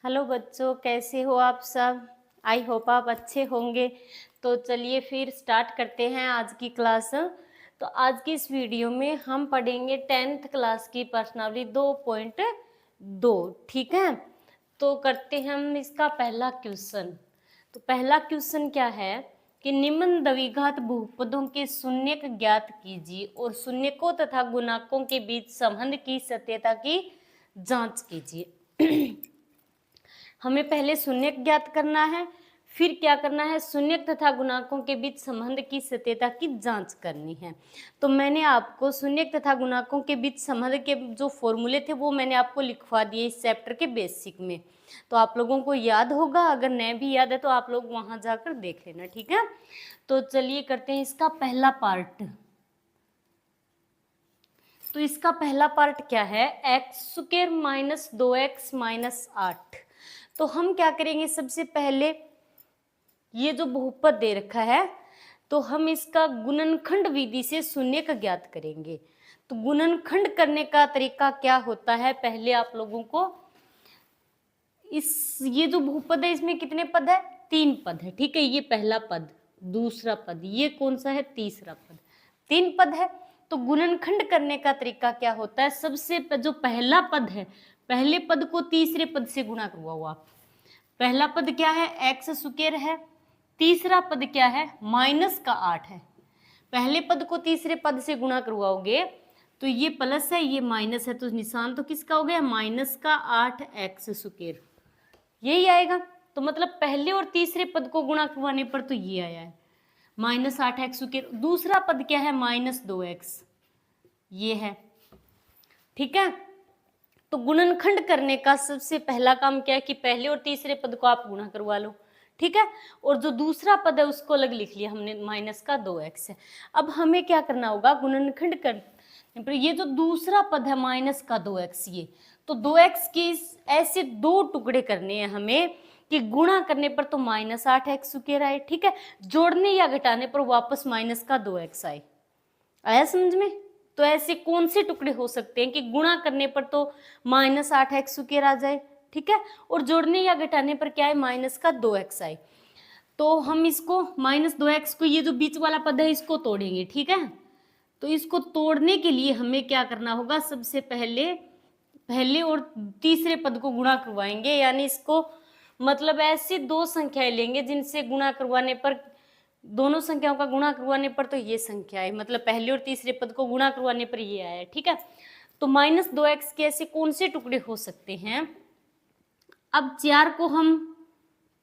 Hello बच्चों, कैसे हो आप सब। आई होप आप अच्छे होंगे। तो चलिए फिर स्टार्ट करते हैं आज की क्लास। तो आज की इस वीडियो में हम पढ़ेंगे 10th क्लास की प्रश्नावली 2.2। ठीक है, तो करते हैं हम इसका पहला क्वेश्चन। तो पहला क्वेश्चन क्या है कि निम्न द्विघात बहुपदों के शून्यक ज्ञात कीजिए और शून्यकों तथा गुणाकों के बीच संबंध की सत्यता की जांच कीजिए। हमें पहले शून्यक ज्ञात करना है, फिर क्या करना है, शून्यक तथा गुणाकों के बीच संबंध की सत्यता की जांच करनी है। तो मैंने आपको शून्यक तथा गुणाकों के बीच संबंध के जो फॉर्मूले थे वो मैंने आपको लिखवा दिए इस चैप्टर के बेसिक में। तो आप लोगों को याद होगा, अगर नहीं भी याद है तो आप लोग वहां जाकर देख लेना। ठीक है, तो चलिए करते हैं इसका पहला पार्ट। तो इसका पहला पार्ट क्या है, x square minus 2x minus 8। तो हम क्या करेंगे, सबसे पहले ये जो बहुपद दे रखा है तो हम इसका गुणनखंड विधि से शून्यक ज्ञात करेंगे। तो गुणनखंड करने का तरीका क्या होता है, पहले आप लोगों को ये जो बहुपद है इसमें कितने पद है, 3 पद है। ठीक है, ये पहला पद, दूसरा पद, ये कौन सा है, तीसरा पद, 3 पद है। तो गुणनखंड करने का तरीका क्या होता है, सबसे जो पहला पद है, पहले पद को तीसरे पद से गुणा करवाओ आप। पहला पद क्या है, एक्स स्क्वायर है, तीसरा पद क्या है, माइनस का 8 है। पहले पद को तीसरे पद से गुणा करवाओगे तो ये प्लस है, ये माइनस है, तो निशान तो किसका हो गया, माइनस का 8 एक्स स्क्वायर, यही आएगा। तो मतलब पहले और तीसरे पद को गुणा करवाने पर तो ये आया है माइनस 8 एक्स स्क्वायर। दूसरा पद क्या है, माइनस 2x, ये है। ठीक है, तो गुणनखंड करने का सबसे पहला काम क्या है कि पहले और तीसरे पद को आप गुणा करवा लो। ठीक है, और जो दूसरा पद है उसको अलग लिख लिया हमने, माइनस का 2x है। अब हमें क्या करना होगा, गुणनखंड करने पर ये जो दूसरा पद है माइनस का 2x, ये तो 2x के ऐसे 2 टुकड़े करने हैं हमें कि गुणा करने पर तो माइनस 8 एक्स स्क्वायर आए। ठीक है, जोड़ने या घटाने पर वापस माइनस का 2x आए। आया समझ में। तो ऐसे कौन से टुकड़े हो सकते हैं कि गुणा करने पर तो माइनस 8 एक्स स्क्वायर आ जाए, ठीक है, और जोड़ने या घटाने पर क्या है, माइनस का 2x आए। तो हम इसको माइनस 2x को, ये जो बीच वाला पद है इसको तोड़ेंगे। ठीक है, तो इसको तोड़ने के लिए हमें क्या करना होगा, सबसे पहले और तीसरे पद को गुणा करवाएंगे, यानी इसको मतलब ऐसी 2 संख्याएं लेंगे जिनसे गुणा करवाने पर, दोनों संख्याओं का गुणा करवाने पर तो ये संख्या है, मतलब पहले और तीसरे पद को गुणा करवाने पर ये आया है। ठीक है, तो माइनस 2x के ऐसे कौन से टुकड़े हो सकते हैं। अब 4 को हम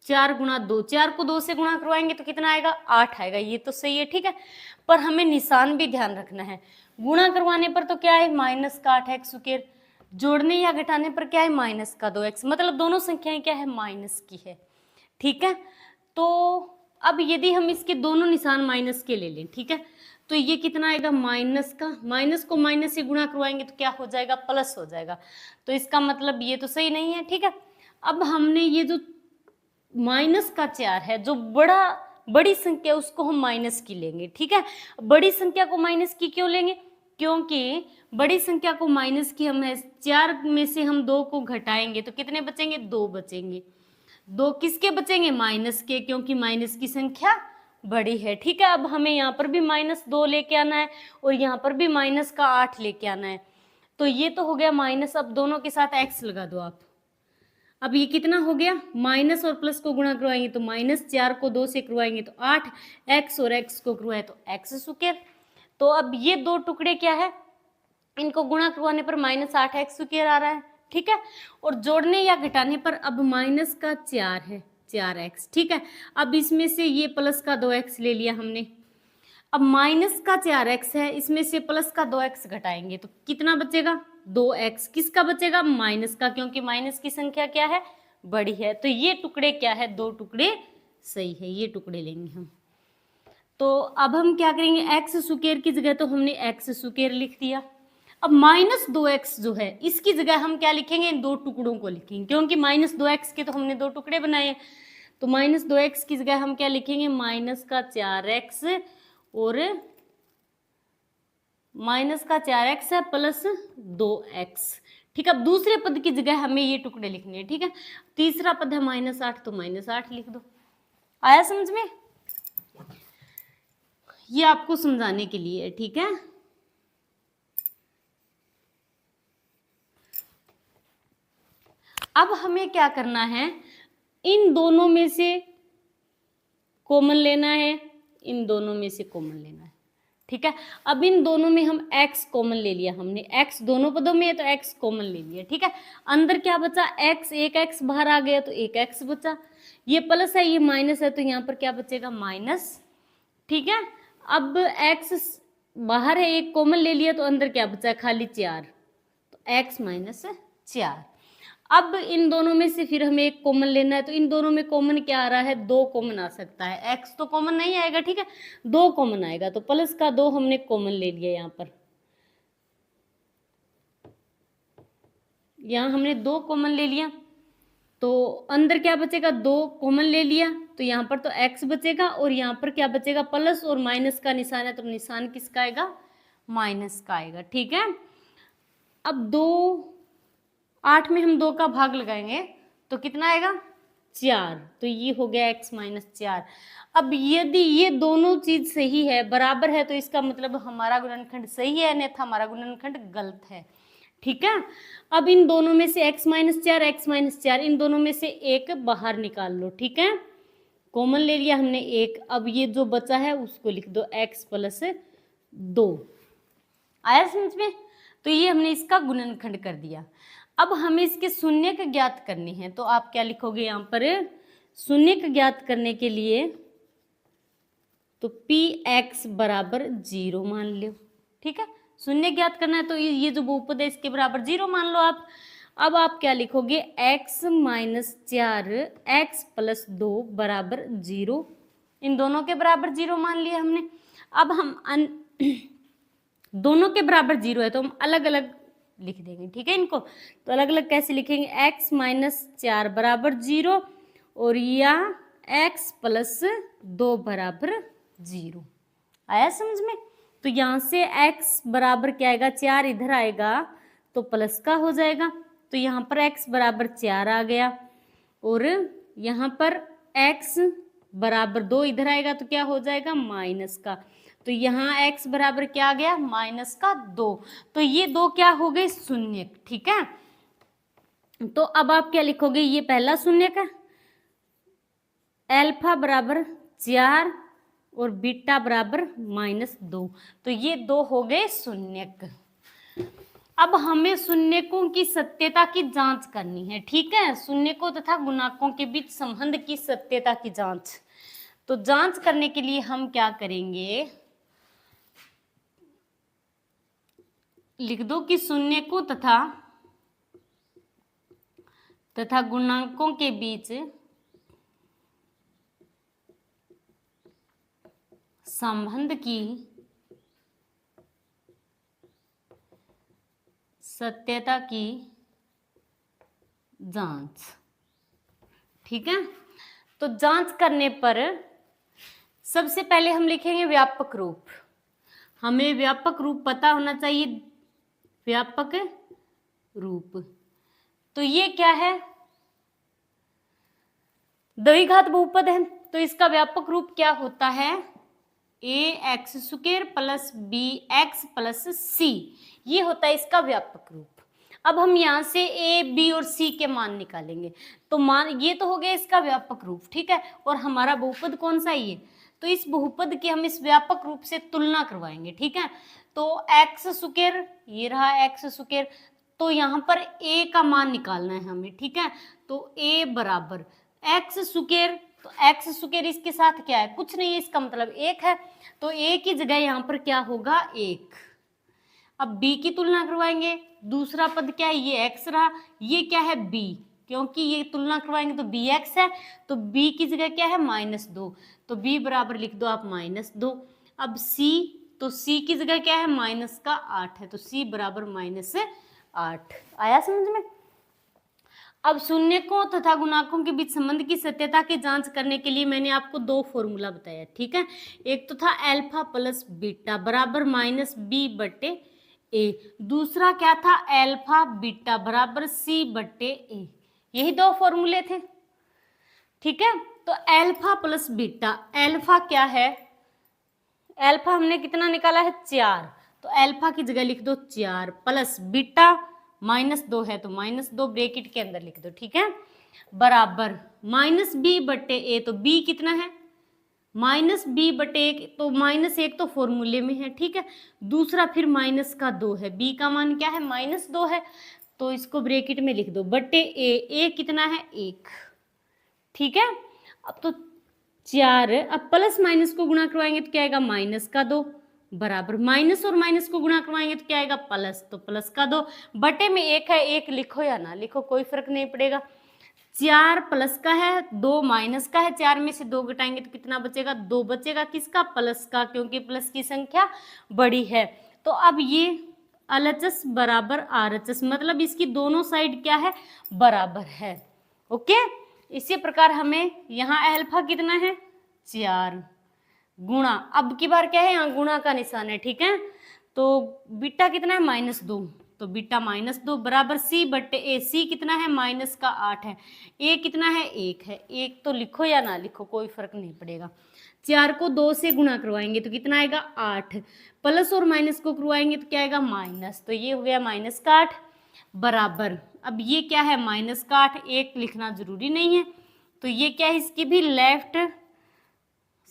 4 गुणा 2, 4 को 2 से गुणा करवाएंगे तो कितना आएगा, 8 आएगा, ये तो सही है। ठीक है, पर हमें निशान भी ध्यान रखना है। गुणा करवाने पर तो क्या है, माइनस का 8 एक्स स्क्वायर, जोड़ने या घटाने पर क्या है, माइनस का 2x, मतलब दोनों संख्याएं क्या है, माइनस की है। ठीक है, तो अब यदि हम इसके दोनों निशान माइनस के ले लें, ठीक है, तो ये कितना आएगा, माइनस का, माइनस को माइनस से गुणा करवाएंगे तो क्या हो जाएगा, प्लस हो जाएगा। तो इसका मतलब ये तो सही नहीं है। ठीक है, अब हमने ये जो माइनस का 4 है, जो बड़ी संख्या उसको हम माइनस की लेंगे। ठीक है, बड़ी संख्या को माइनस की क्यों लेंगे, क्योंकि बड़ी संख्या को माइनस की हम है, 4 में से हम 2 को घटाएंगे तो कितने बचेंगे, 2 बचेंगे। 2 किसके बचेंगे, माइनस के, क्योंकि माइनस की संख्या बड़ी है। ठीक है, अब हमें यहाँ पर भी माइनस 2 लेके आना है और यहाँ पर भी माइनस का 8 लेके आना है। तो ये तो हो गया माइनस, अब दोनों के साथ एक्स लगा दो आप। अब ये कितना हो गया, माइनस और प्लस को गुणा करवाएंगे तो माइनस, 4 को 2 से करवाएंगे तो 8, एक्स और एक्स को करवाए तो एक्स स्क्वायर। तो अब ये 2 टुकड़े क्या है, इनको गुणा करवाने पर माइनस 8 एक्स स्क्वायर आ रहा है। ठीक है, और जोड़ने या घटाने पर अब माइनस का 4 है, 4x। ठीक है, अब इसमें से ये प्लस का 2x ले लिया हमने। अब माइनस का 4x है, इसमें से प्लस का 2x घटाएंगे तो कितना बचेगा, 2x। किसका बचेगा, माइनस का, क्योंकि माइनस की संख्या क्या है, बड़ी है। तो ये टुकड़े क्या है, 2 टुकड़े सही है, ये टुकड़े लेंगे हम। तो अब हम क्या करेंगे, एक्स स्क्वायर की जगह तो हमने एक्स स्क्वायर लिख दिया। अब माइनस 2x जो है इसकी जगह हम क्या लिखेंगे, इन 2 टुकड़ों को लिखेंगे, क्योंकि माइनस 2x के तो हमने 2 टुकड़े बनाए। तो माइनस 2x की जगह हम क्या लिखेंगे, माइनस का 4x, और माइनस का 4x है प्लस 2x। ठीक है। अब दूसरे पद की जगह हमें ये टुकड़े लिखने हैं, ठीक है। तीसरा पद है -8, तो -8 लिख दो। आया समझ में? ये आपको समझाने के लिए है, ठीक है। अब हमें क्या करना है, इन दोनों में से कॉमन लेना है, इन दोनों में से कॉमन लेना है, ठीक है। अब इन दोनों में हम x कॉमन ले लिया, हमने x दोनों पदों में है तो x कॉमन ले लिया, ठीक है। अंदर क्या बचा, x, एक x बाहर आ गया तो एक x बचा। ये प्लस है, ये माइनस है, तो यहाँ पर क्या बचेगा, माइनस, ठीक है। अब x बाहर है, एक कॉमन ले लिया तो अंदर क्या बचा, खाली 4, तो x - 4। अब इन दोनों में से फिर हमें एक कॉमन लेना है, तो इन दोनों में कॉमन क्या आ रहा है, 2 कॉमन आ सकता है। x तो कॉमन नहीं आएगा, ठीक है, 2 कॉमन आएगा, तो प्लस का 2 हमने कॉमन ले लिया। यहाँ हमने 2 कॉमन ले लिया, तो अंदर क्या बचेगा, 2 कॉमन ले लिया, तो यहाँ पर तो x बचेगा, और यहाँ पर क्या बचेगा, प्लस और माइनस का निशान है, तो निशान किसका आएगा, माइनस का आएगा, ठीक है। अब 8 में हम 2 का भाग लगाएंगे तो कितना आएगा, 4, तो ये हो गया x - 4। अब यदि ये दोनों चीज सही है, बराबर है, तो इसका मतलब हमारा गुणनखंड सही है, अन्यथा हमारा गुणनखंड गलत है, ठीक है। अब इन दोनों में से x - 4 इन दोनों में से एक बाहर निकाल लो, ठीक है। कॉमन ले लिया हमने एक, अब ये जो बचा है उसको लिख दो x + 2। आया समझ में? तो ये हमने इसका गुणनखंड कर दिया। अब हमें इसके शून्यक ज्ञात करने हैं, तो आप क्या लिखोगे यहाँ पर, शून्यक ज्ञात करने के लिए तो px = 0 मान लो, ठीक है। शून्य ज्ञात करना है तो ये जो बहुपद है इसके बराबर 0 मान लो आप। अब आप क्या लिखोगे, x - 4 x + 2 = 0। इन दोनों के बराबर 0 मान लिया हमने। अब हम दोनों के बराबर 0 है तो हम अलग अलग लिख देंगे, ठीक है। इनको तो अलग अलग कैसे लिखेंगे, x - 4 = 0 और या x + 2 = 0। आया समझ में? तो यहाँ से x बराबर क्या आएगा, 4 इधर आएगा तो प्लस का हो जाएगा, तो यहाँ पर x = 4 आ गया, और यहाँ पर x = 2 इधर आएगा तो क्या हो जाएगा, माइनस का, तो यहाँ x बराबर क्या आ गया, -2। तो ये 2 क्या हो गए, शून्य, ठीक है। तो अब आप क्या लिखोगे, ये पहला शून्य का अल्फा = 4 और बीटा = -2, तो ये 2 हो गए शून्यक। अब हमें शून्यकों की सत्यता की जांच करनी है, ठीक है। शून्यकों तथा गुणांकों के बीच संबंध की सत्यता की जांच, तो जांच करने के लिए हम क्या करेंगे, लिख दो कि शून्यकों तथा गुणांकों के बीच संबंध की सत्यता की जांच, ठीक है। तो जांच करने पर सबसे पहले हम लिखेंगे व्यापक रूप। हमें व्यापक रूप पता होना चाहिए, व्यापक रूप। तो ये क्या है, द्विघात बहुपद है, तो इसका व्यापक रूप क्या होता है, ax² + bx + c, ये होता है इसका व्यापक रूप। अब हम यहाँ से a, b और c के मान निकालेंगे, तो मान ये तो हो गया इसका व्यापक रूप, ठीक है। और हमारा बहुपद कौन सा है, ये, तो इस बहुपद की हम इस व्यापक रूप से तुलना करवाएंगे, ठीक है। तो x², ये रहा x², तो यहाँ पर a का मान निकालना है हमें, ठीक है। तो a बराबर x², तो x² इसके साथ क्या है, कुछ नहीं है, इसका मतलब 1 है, तो a की जगह यहाँ पर क्या होगा, 1। अब b की तुलना करवाएंगे, दूसरा पद क्या है, ये x रहा, ये क्या है, b, क्योंकि ये तुलना करवाएंगे तो bx है, तो b की जगह क्या है, -2, तो b बराबर लिख दो आप -2। अब c, तो c की जगह क्या है, -8 है, तो c बराबर -8। आया समझ में? अब शून्यकों तथा गुणांकों के बीच संबंध की सत्यता की जांच करने के लिए मैंने आपको 2 फॉर्मूला बताया, ठीक है। एक तो था अल्फा + बीटा = -b/a, ए। दूसरा क्या था, अल्फा बीटा बराबर सी बट्टे ए। यही दो फॉर्मूले थे, ठीक है। तो अल्फा प्लस बीटा, अल्फा क्या है, अल्फा हमने कितना निकाला है 4, तो अल्फा की जगह लिख दो 4 प्लस बीटा -2 है तो -2 ब्रैकेट के अंदर लिख दो, ठीक है, बराबर माइनस बी बट्टे ए। तो बी कितना है -b बटे 1, तो -1 तो फॉर्मूले में है, ठीक है। दूसरा फिर -2 है, b का मान क्या है -2 है, तो इसको ब्रैकेट में लिख दो बटे ए कितना है 1, ठीक है। अब तो 4, अब प्लस माइनस को गुणा करवाएंगे तो क्या आएगा -2 बराबर माइनस और माइनस को गुणा करवाएंगे तो क्या आएगा प्लस, तो +2 बटे में 1 है, 1 लिखो या ना लिखो कोई फर्क नहीं पड़ेगा। 4 प्लस का है, 2 माइनस का है, 4 में से 2 घटाएंगे तो कितना बचेगा 2 बचेगा, किसका प्लस का, क्योंकि प्लस की संख्या बड़ी है। तो अब ये LHS बराबर RHS, मतलब इसकी दोनों साइड क्या है बराबर है, ओके। इसी प्रकार हमें यहाँ अल्फा कितना है 4 गुणा, अब की बार क्या है यहाँ गुणा का निशान है, ठीक है। तो बीटा कितना है -2, तो बीटा -2 बराबर सी बट्टे ए, सी कितना है -8 है, ए कितना है 1 है, 1 तो लिखो या ना लिखो कोई फर्क नहीं पड़ेगा। 4 को 2 से गुणा करवाएंगे तो कितना आएगा 8, प्लस और माइनस को करवाएंगे तो क्या आएगा माइनस, तो ये हो गया -8 बराबर, अब ये क्या है -8, 1 लिखना जरूरी नहीं है, तो ये क्या है इसकी भी लेफ्ट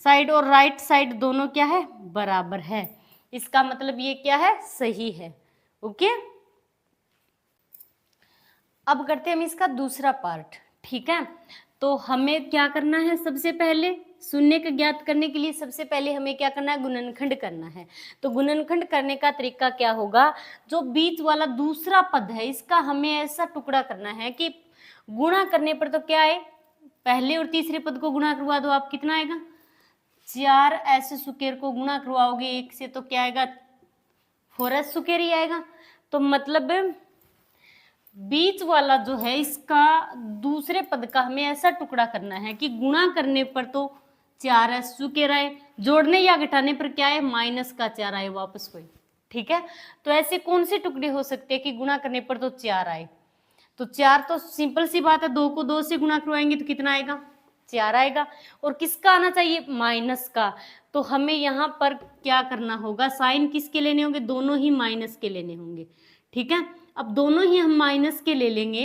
साइड और राइट साइड दोनों क्या है बराबर है, इसका मतलब ये क्या है सही है, ओके। अब करते हैं हम इसका दूसरा पार्ट, ठीक है। तो हमें क्या करना है, सबसे पहले शून्य का ज्ञात करने के लिए सबसे पहले हमें क्या करना है गुणनखंड करना है। तो गुणनखंड करने का तरीका क्या होगा, जो बीच वाला दूसरा पद है इसका हमें ऐसा टुकड़ा करना है कि गुणा करने पर तो क्या है, पहले और तीसरे पद को गुणा करवा दो आप, कितना आएगा 4s² को गुणा करवाओगे 1 से तो क्या आएगा 4s² ही आएगा। तो मतलब बीच वाला जो है इसका दूसरे पद का हमें ऐसा टुकड़ा करना है कि गुणा करने पर तो 4s² आए, जोड़ने या घटाने पर क्या है -4 आए वापस कोई, ठीक है। तो ऐसे कौन से टुकड़े हो सकते हैं कि गुणा करने पर तो 4 आए, तो 4 तो सिंपल सी बात है, 2 को 2 से गुणा करवाएंगे तो कितना आएगा 4 आएगा, और किसका आना चाहिए माइनस का। तो हमें यहाँ पर क्या करना होगा, साइन किसके लेने होंगे, दोनों ही माइनस के लेने होंगे, ठीक है। अब दोनों ही हम माइनस के ले लेंगे,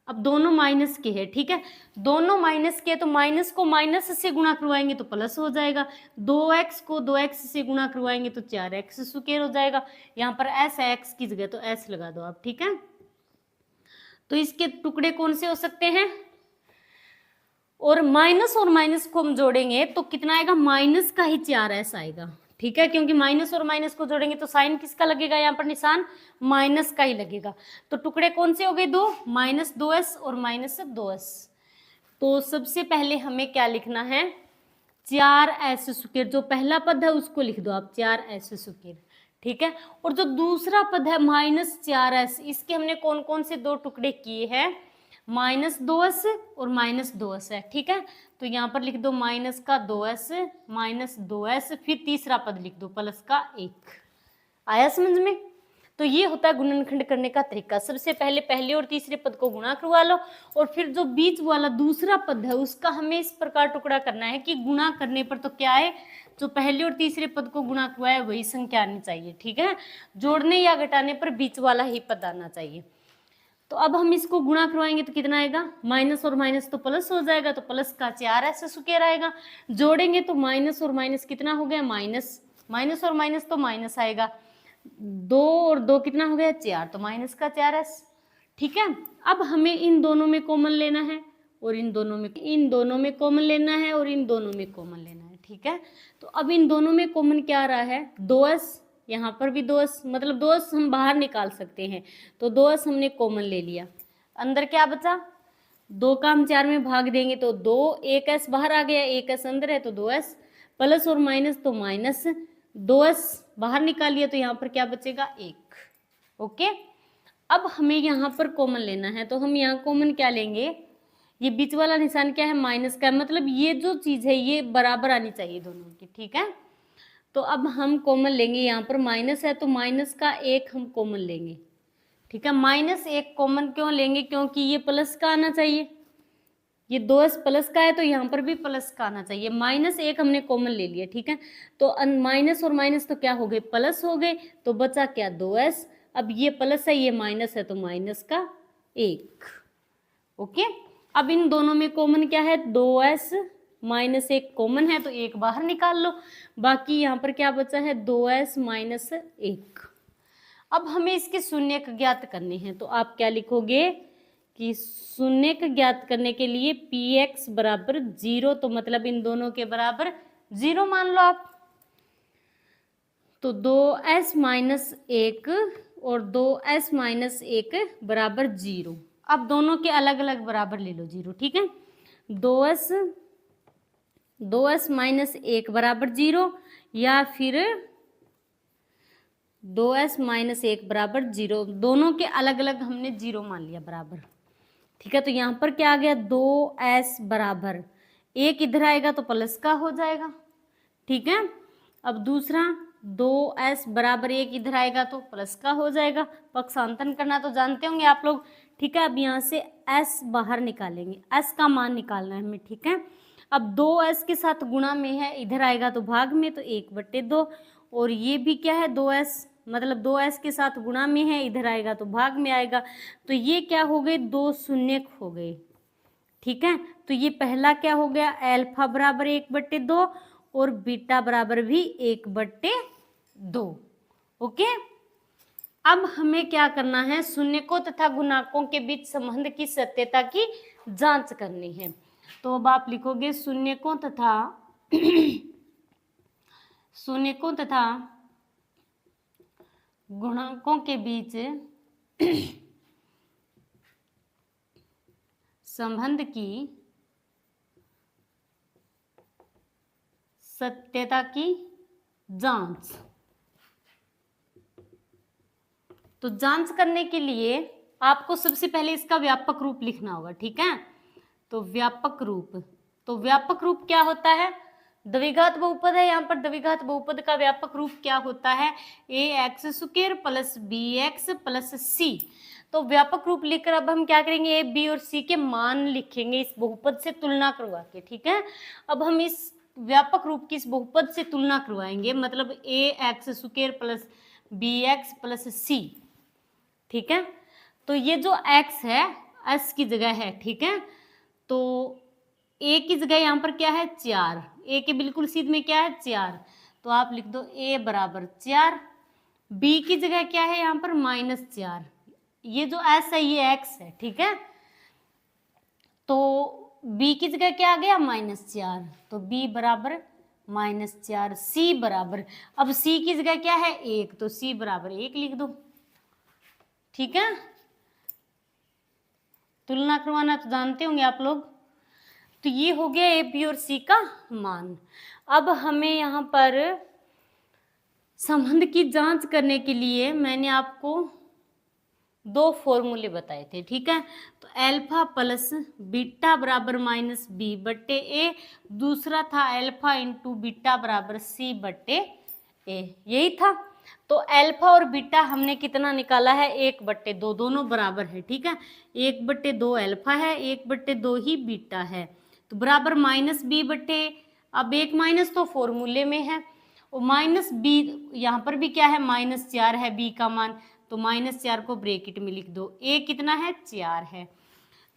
अब दोनों माइनस के है, ठीक है, दोनों माइनस के, तो माइनस को माइनस से गुणा करवाएंगे तो प्लस हो जाएगा, 2x को 2x से गुणा करवाएंगे तो 4x² हो जाएगा। यहाँ पर s है, x की जगह तो s लगा दो आप, ठीक है। तो इसके टुकड़े कौन से हो सकते हैं, और माइनस को हम जोड़ेंगे तो कितना आएगा माइनस का ही 4s आएगा, ठीक है, क्योंकि माइनस और माइनस को जोड़ेंगे तो साइन किसका लगेगा, यहाँ पर निशान माइनस का ही लगेगा। तो टुकड़े कौन से हो गए दो, -2s और -2s। तो सबसे पहले हमें क्या लिखना है 4s², जो पहला पद है उसको लिख दो आप 4s², ठीक है। और जो दूसरा पद है -4s, इसके हमने कौन कौन से 2 टुकड़े किए हैं, -2s और -2s है, ठीक है। तो यहाँ पर लिख दो -2s, फिर तीसरा पद लिख दो +1, आया समझ में। तो ये होता है गुणनखंड करने का तरीका, सबसे पहले पहले और तीसरे पद को गुणा करवा लो, और फिर जो बीच वाला दूसरा पद है उसका हमें इस प्रकार टुकड़ा करना है कि गुणा करने पर तो क्या है, जो पहले और तीसरे पद को गुणा करवाया वही संख्या आनी चाहिए, ठीक है, जोड़ने या घटाने पर बीच वाला ही पद आना चाहिए। तो अब हम इसको गुणा करवाएंगे तो कितना आएगा, माइनस और माइनस तो प्लस हो जाएगा, तो प्लस का 4s² आएगा, जोड़ेंगे तो माइनस और माइनस कितना हो गया माइनस और माइनस तो माइनस आएगा, 2 और 2 कितना हो गया 4, तो माइनस का 4s, ठीक है। अब हमें इन दोनों में कॉमन लेना है और इन दोनों में कॉमन लेना है और इन दोनों में कॉमन लेना है, ठीक है। तो अब इन दोनों में कॉमन क्या आ रहा है 2s, यहाँ पर भी 2s, मतलब 2s हम बाहर निकाल सकते हैं, तो 2s हमने कॉमन ले लिया, अंदर क्या बचा 2 का हम 4 में भाग देंगे तो 2, 1s बाहर आ गया, 1s अंदर है तो 2s, प्लस और माइनस तो माइनस, 2s बाहर निकालिए तो यहाँ पर क्या बचेगा 1, ओके। अब हमें यहाँ पर कॉमन लेना है, तो हम यहाँ कॉमन क्या लेंगे, ये बीच वाला निशान क्या है माइनस का है, मतलब ये जो चीज़ है ये बराबर आनी चाहिए दोनों की, ठीक है। तो अब हम कॉमन लेंगे, यहाँ पर माइनस है तो माइनस का 1 हम कॉमन लेंगे, ठीक है। -1 कॉमन क्यों लेंगे, क्योंकि ये प्लस का आना चाहिए, ये 2s प्लस का है तो यहाँ पर भी प्लस का आना चाहिए। -1 हमने कॉमन ले लिया, ठीक है। तो माइनस और माइनस तो क्या हो गए, प्लस हो गए, तो बचा क्या 2s। अब ये प्लस है ये माइनस है तो माइनस का 1, ओके। अब इन दोनों में कॉमन क्या है, 2s -1 कॉमन है तो 1 बाहर निकाल लो, बाकी यहाँ पर क्या बचा है 2s -1। अब हमें इसके शून्यक ज्ञात करने हैं, तो आप क्या लिखोगे कि शून्यक ज्ञात करने के लिए px बराबर 0, तो मतलब इन दोनों के बराबर 0 मान लो आप। तो 2s -1 और 2s -1 बराबर 0। अब दोनों के अलग अलग बराबर ले लो 0, ठीक है। 2s -1 बराबर 0 या फिर 2s -1 बराबर 0, दोनों के अलग अलग हमने 0 मान लिया बराबर, ठीक है। तो यहाँ पर क्या आ गया 2s बराबर 1 इधर आएगा तो प्लस का हो जाएगा, ठीक है। अब दूसरा 2s बराबर 1 इधर आएगा तो प्लस का हो जाएगा, पक्षांतरण करना तो जानते होंगे आप लोग, ठीक है। अब यहाँ से s बाहर निकालेंगे, s का मान निकालना है हमें, ठीक है। अब 2s के साथ गुणा में है, इधर आएगा तो भाग में, तो 1/2, और ये भी क्या है 2s, मतलब 2s के साथ गुणा में है, इधर आएगा तो भाग में आएगा, तो ये क्या हो गए 2 शून्यक हो गए, ठीक है। तो ये पहला क्या हो गया, अल्फा बराबर 1/2 और बीटा बराबर भी 1/2, ओके। अब हमें क्या करना है, शून्यकों तथा गुणाकों के बीच संबंध की सत्यता की जांच करनी है। तो अब आप लिखोगे शून्यकों तथा गुणाकों के बीच संबंध की सत्यता की जांच। तो जांच करने के लिए आपको सबसे पहले इसका व्यापक रूप लिखना होगा, ठीक है। तो व्यापक रूप क्या होता है, द्विघात बहुपद है, यहाँ पर द्विघात बहुपद का व्यापक रूप क्या होता है, ax² + bx + c। तो व्यापक रूप लिखकर अब हम क्या करेंगे, a, b और c के मान लिखेंगे इस बहुपद से तुलना करवा के, ठीक है। अब हम इस व्यापक रूप की इस बहुपद से तुलना करवाएंगे, मतलब ax² + bx + c, ठीक है। तो ये जो x है s की जगह है, ठीक है। तो a की जगह यहाँ पर क्या है 4, a के बिल्कुल सीध में क्या है 4, तो आप लिख दो a बराबर 4। b की जगह क्या है यहाँ पर -4, ये जो s है ये x है, ठीक है। तो b की जगह क्या आ गया -4, तो b बराबर -4। c बराबर, अब c की जगह क्या है 1, तो c बराबर 1 लिख दो, ठीक है। तुलना करवाना तो जानते होंगे आप लोग। तो ये हो गया ए, बी और सी का मान। अब हमें यहाँ पर संबंध की जांच करने के लिए मैंने आपको 2 फॉर्मूले बताए थे, ठीक है। तो अल्फा प्लस बीटा बराबर -b/a, दूसरा था अल्फा × बीटा बराबर c/a, यही था। तो अल्फा और बीटा हमने कितना निकाला है 1/2, दोनों बराबर है, ठीक है। 1/2 अल्फा है, 1/2 ही बीटा है, तो बराबर -b/a। अब एक माइनस तो फॉर्मूले में है, और -b यहाँ पर भी क्या है -4 है b का मान, तो -4 को ब्रैकेट में लिख दो, a कितना है 4 है।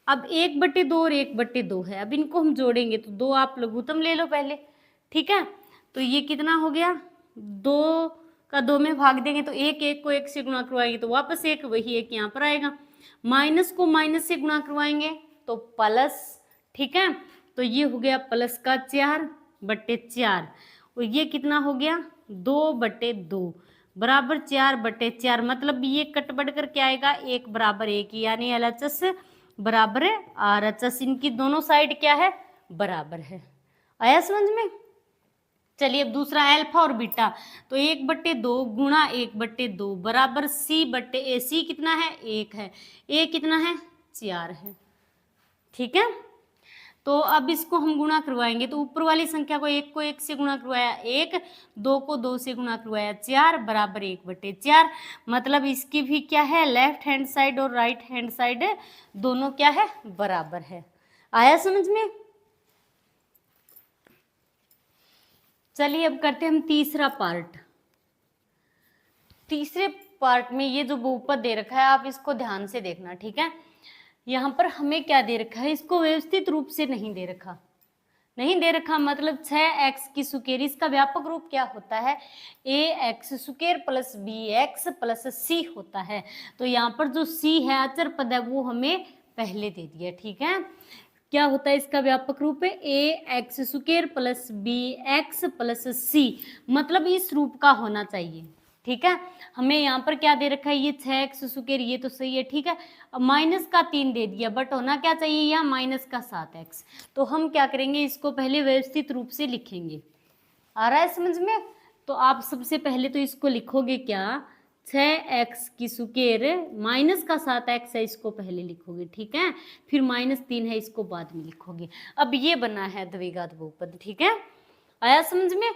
अब 1/2 और 1/2 है, अब इनको हम जोड़ेंगे तो 2 आप लघुत्तम ले लो पहले, ठीक है। तो ये कितना हो गया, 2 का 2 में भाग देंगे तो 1 को 1 से गुणा करवाएंगे तो वापस 1, वही 1 यहाँ पर आएगा। माइनस को माइनस से गुणा करवाएंगे तो प्लस, ठीक है। तो ये हो गया प्लस का 4/4, और ये कितना हो गया 2/2 बराबर 4/4, मतलब ये कट बढ़ कर क्या आएगा 1 बराबर 1, यानी LHS बराबर RHS, इनकी दोनों साइड क्या है बराबर है। आया समझ में। चलिए अब दूसरा अल्फा और बीटा, तो 1/2 गुणा 1/2 बराबर c/a, c कितना है 1 है, a कितना है 4 है, ठीक है। तो अब इसको हम गुणा करवाएंगे, तो ऊपर वाली संख्या को एक से गुणा करवाया 1, 2 को 2 से गुणा करवाया 4 बराबर 1/4। मतलब इसकी भी क्या है, लेफ्ट हैंड साइड और राइट हैंड साइड दोनों क्या है, बराबर है। आया समझ में? चलिए अब करते हैं हम तीसरा पार्ट। तीसरे पार्ट में ये जो बहुपद दे रखा है आप इसको ध्यान से देखना, ठीक है। यहाँ पर हमें क्या दे रखा है, इसको व्यवस्थित रूप से नहीं दे रखा, नहीं दे रखा मतलब 6x की सुकेर, इसका व्यापक रूप क्या होता है, ax सुकेर प्लस bx प्लस c होता है। तो यहाँ पर जो c है अचर पद है वो हमें पहले दे दिया, ठीक है। क्या होता है इसका व्यापक रूप है ax सुकेर प्लस bx प्लस c, मतलब इस रूप का होना चाहिए, ठीक है। हमें यहाँ पर क्या दे रखा है, ये 6x सुकेर, ये तो सही है, ठीक है। अब माइनस का 3 दे दिया, बट होना क्या चाहिए यहाँ माइनस का 7x। तो हम क्या करेंगे, इसको पहले व्यवस्थित रूप से लिखेंगे। आ रहा है समझ में? तो आप सबसे पहले तो इसको लिखोगे क्या, 6x की सुकेर माइनस का 7x है, इसको पहले लिखोगे, ठीक है। फिर -3 है, इसको बाद में लिखोगे। अब ये बना है द्विघात बहुपद, ठीक है। आया समझ में?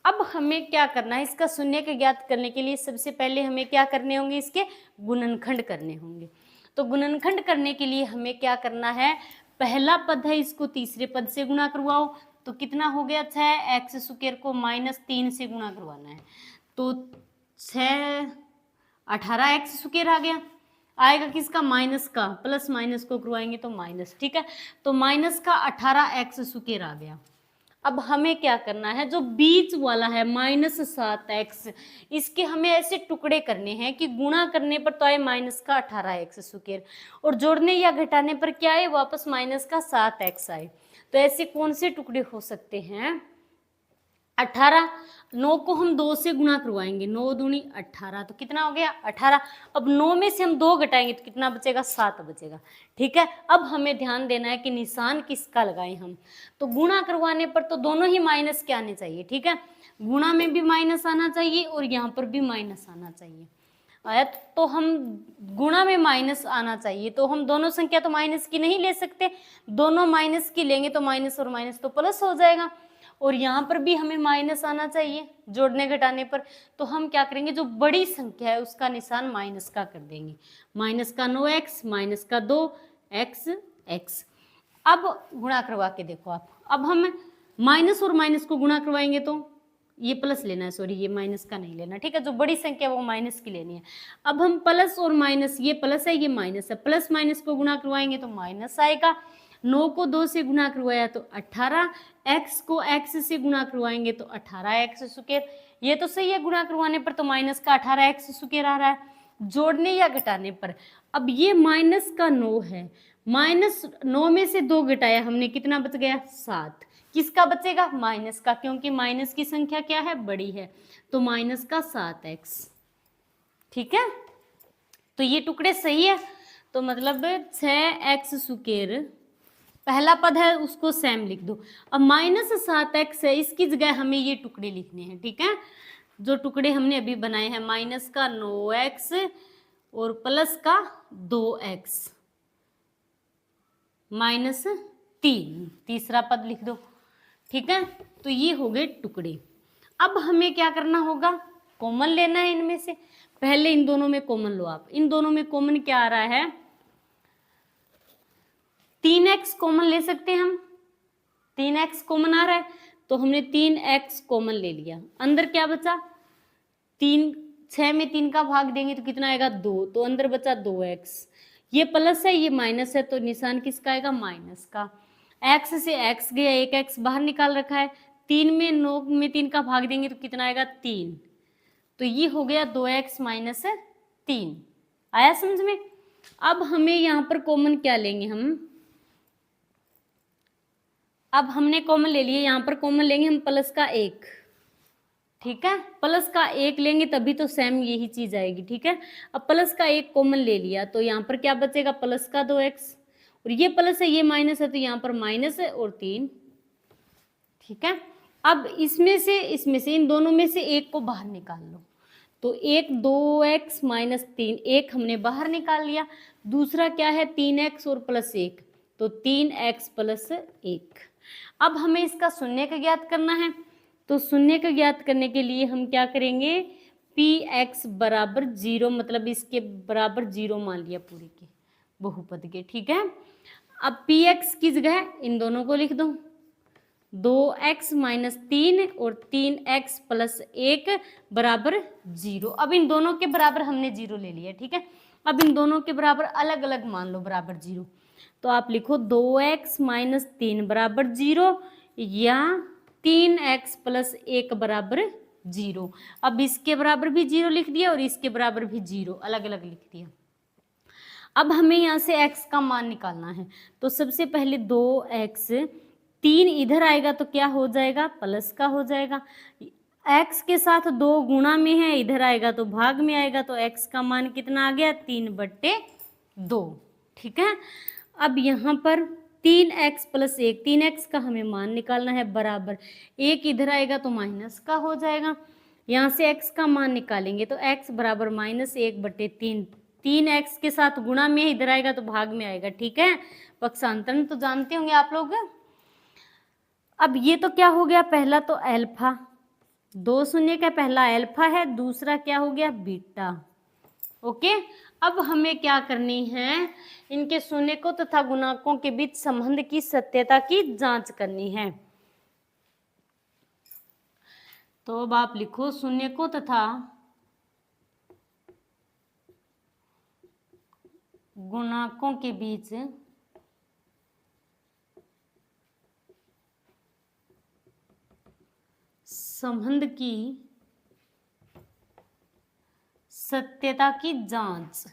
अब हमें क्या करना है, इसका शून्यक ज्ञात करने के लिए सबसे पहले हमें क्या करने होंगे, इसके गुणनखंड करने होंगे। तो गुणनखंड करने के लिए हमें क्या करना है, पहला पद है इसको तीसरे पद से गुणा करवाओ, तो कितना हो गया, 6x सुकेर को -3 से गुणा करवाना है, तो 18x सुकेर आ गया। आएगा किसका, माइनस का, प्लस माइनस को करवाएंगे तो माइनस, ठीक है। तो माइनस का 18x सुकेर आ गया। अब हमें क्या करना है, जो बीच वाला है -7x, इसके हमें ऐसे टुकड़े करने हैं कि गुणा करने पर तो आए माइनस का 18x सुकेर, और जोड़ने या घटाने पर क्या आए, वापस माइनस का 7x आए। तो ऐसे कौन से टुकड़े हो सकते हैं, 18, 9 को हम 2 से गुणा करवाएंगे, 9 दूनी 18, तो कितना हो गया 18। अब 9 में से हम 2 घटाएंगे तो कितना बचेगा, 7 बचेगा, ठीक है। अब हमें ध्यान देना है कि निशान किसका लगाएं हम, तो गुणा करवाने पर तो दोनों ही माइनस के आने चाहिए, ठीक है। गुणा में भी माइनस आना चाहिए और यहाँ पर भी माइनस आना चाहिए। आया, तो हम गुणा में माइनस आना चाहिए, तो हम दोनों संख्या तो माइनस की नहीं ले सकते, दोनों माइनस की लेंगे तो माइनस और माइनस तो प्लस हो जाएगा, और यहाँ पर भी हमें माइनस आना चाहिए जोड़ने घटाने पर। तो हम क्या करेंगे, जो बड़ी संख्या है उसका निशान माइनस का कर देंगे, माइनस का 9x, माइनस का 2x। अब गुणा करवा के देखो आप, अब हम माइनस और माइनस को गुणा करवाएंगे तो ये प्लस लेना है, सॉरी ये माइनस का नहीं लेना, ठीक है। जो बड़ी संख्या वो माइनस की लेनी है। अब हम प्लस और माइनस, ये प्लस है ये माइनस है, प्लस माइनस को गुणा करवाएंगे तो माइनस आएगा। 9 को 2 से गुणा करवाया तो 18, x को x से गुणा करवाएंगे तो 18x सुकेर, ये तो सही है। गुणा करवाने पर तो माइनस का 18x सुकेर आ रहा है, जोड़ने या घटाने पर अब ये माइनस का 9 है, -9 में से 2 घटाया हमने, कितना बच गया 7। किसका बचेगा, माइनस का, क्योंकि माइनस की संख्या क्या है, बड़ी है, तो माइनस का 7x, ठीक है। तो ये टुकड़े सही है, तो मतलब 6x सुकेर पहला पद है उसको सेम लिख दो। अब -7x है, इसकी जगह हमें ये टुकड़े लिखने हैं, ठीक है। जो टुकड़े हमने अभी बनाए हैं, माइनस का 9x और प्लस का 2x -3, तीसरा पद लिख दो, ठीक है। तो ये हो गए टुकड़े। अब हमें क्या करना होगा, कॉमन लेना है इनमें से। पहले इन दोनों में कॉमन लो आप, इन दोनों में कॉमन क्या आ रहा है, 3x कॉमन ले सकते हैं हम, 3x कॉमन आ रहा है, तो हमने 3x कॉमन ले लिया। अंदर क्या बचा, 3, 6 में 3 का भाग देंगे तो कितना आएगा 2, तो अंदर बचा 2x। ये प्लस है ये माइनस है, तो निशान किसका आएगा, माइनस का। x से x गया, एक x बाहर निकाल रखा है, 3 में 9 में 3 का भाग देंगे तो कितना आएगा 3, तो ये हो गया 2x - 3। आया समझ में? अब हमें यहाँ पर कॉमन क्या लेंगे हम, अब हमने कॉमन ले लिए, यहाँ पर कॉमन लेंगे हम प्लस का 1, ठीक है। प्लस का 1 लेंगे तभी तो सेम यही चीज आएगी, ठीक है। अब प्लस का 1 कॉमन ले लिया तो यहाँ पर क्या बचेगा, प्लस का 2x, और ये प्लस है ये माइनस है, तो यहाँ पर माइनस है और 3, ठीक है। अब इसमें से इन दोनों में से एक को बाहर निकाल लो, तो एक 2x - 3, एक हमने बाहर निकाल लिया, दूसरा क्या है 3x और +1, तो 3x प्लस 1। अब हमें इसका शून्य का ज्ञात करना है, तो शून्य का ज्ञात करने के लिए हम क्या करेंगे, px बराबर 0, मतलब इसके बराबर 0 मान लिया पूरे के बहुपद के, ठीक है। अब px की जगह इन दोनों को लिख दो, 2x माइनस 3 और 3x प्लस 1 बराबर 0। अब इन दोनों के बराबर हमने 0 ले लिया, ठीक है। अब इन दोनों के बराबर अलग अलग मान लो बराबर 0, तो आप लिखो 2x माइनस 3 बराबर 0 या 3x प्लस 1 बराबर 0। अब इसके बराबर भी 0 लिख दिया और इसके बराबर भी 0 अलग अलग लिख दिया। अब हमें यहाँ से x का मान निकालना है, तो सबसे पहले 2x, 3 इधर आएगा तो क्या हो जाएगा, प्लस का हो जाएगा। x के साथ 2 गुणा में है, इधर आएगा तो भाग में आएगा, तो x का मान कितना आ गया, 3/2, ठीक है। अब यहाँ पर 3x प्लस 1, 3x का हमें मान निकालना है बराबर 1 इधर आएगा तो माइनस का हो जाएगा। यहाँ से x का मान निकालेंगे तो x बराबर -1/3, 3x के साथ गुणा में इधर आएगा तो भाग में आएगा, ठीक है। पक्षांतरण तो जानते होंगे आप लोग। अब ये तो क्या हो गया, पहला तो अल्फा, 2 शून्य का पहला अल्फा है, दूसरा क्या हो गया, बीटा, ओके। अब हमें क्या करनी है, इनके शून्यकों तथा गुणांकों के बीच संबंध की सत्यता की जांच करनी है। तो अब आप लिखो शून्यकों तथा गुणांकों के बीच संबंध की सत्यता की जांच।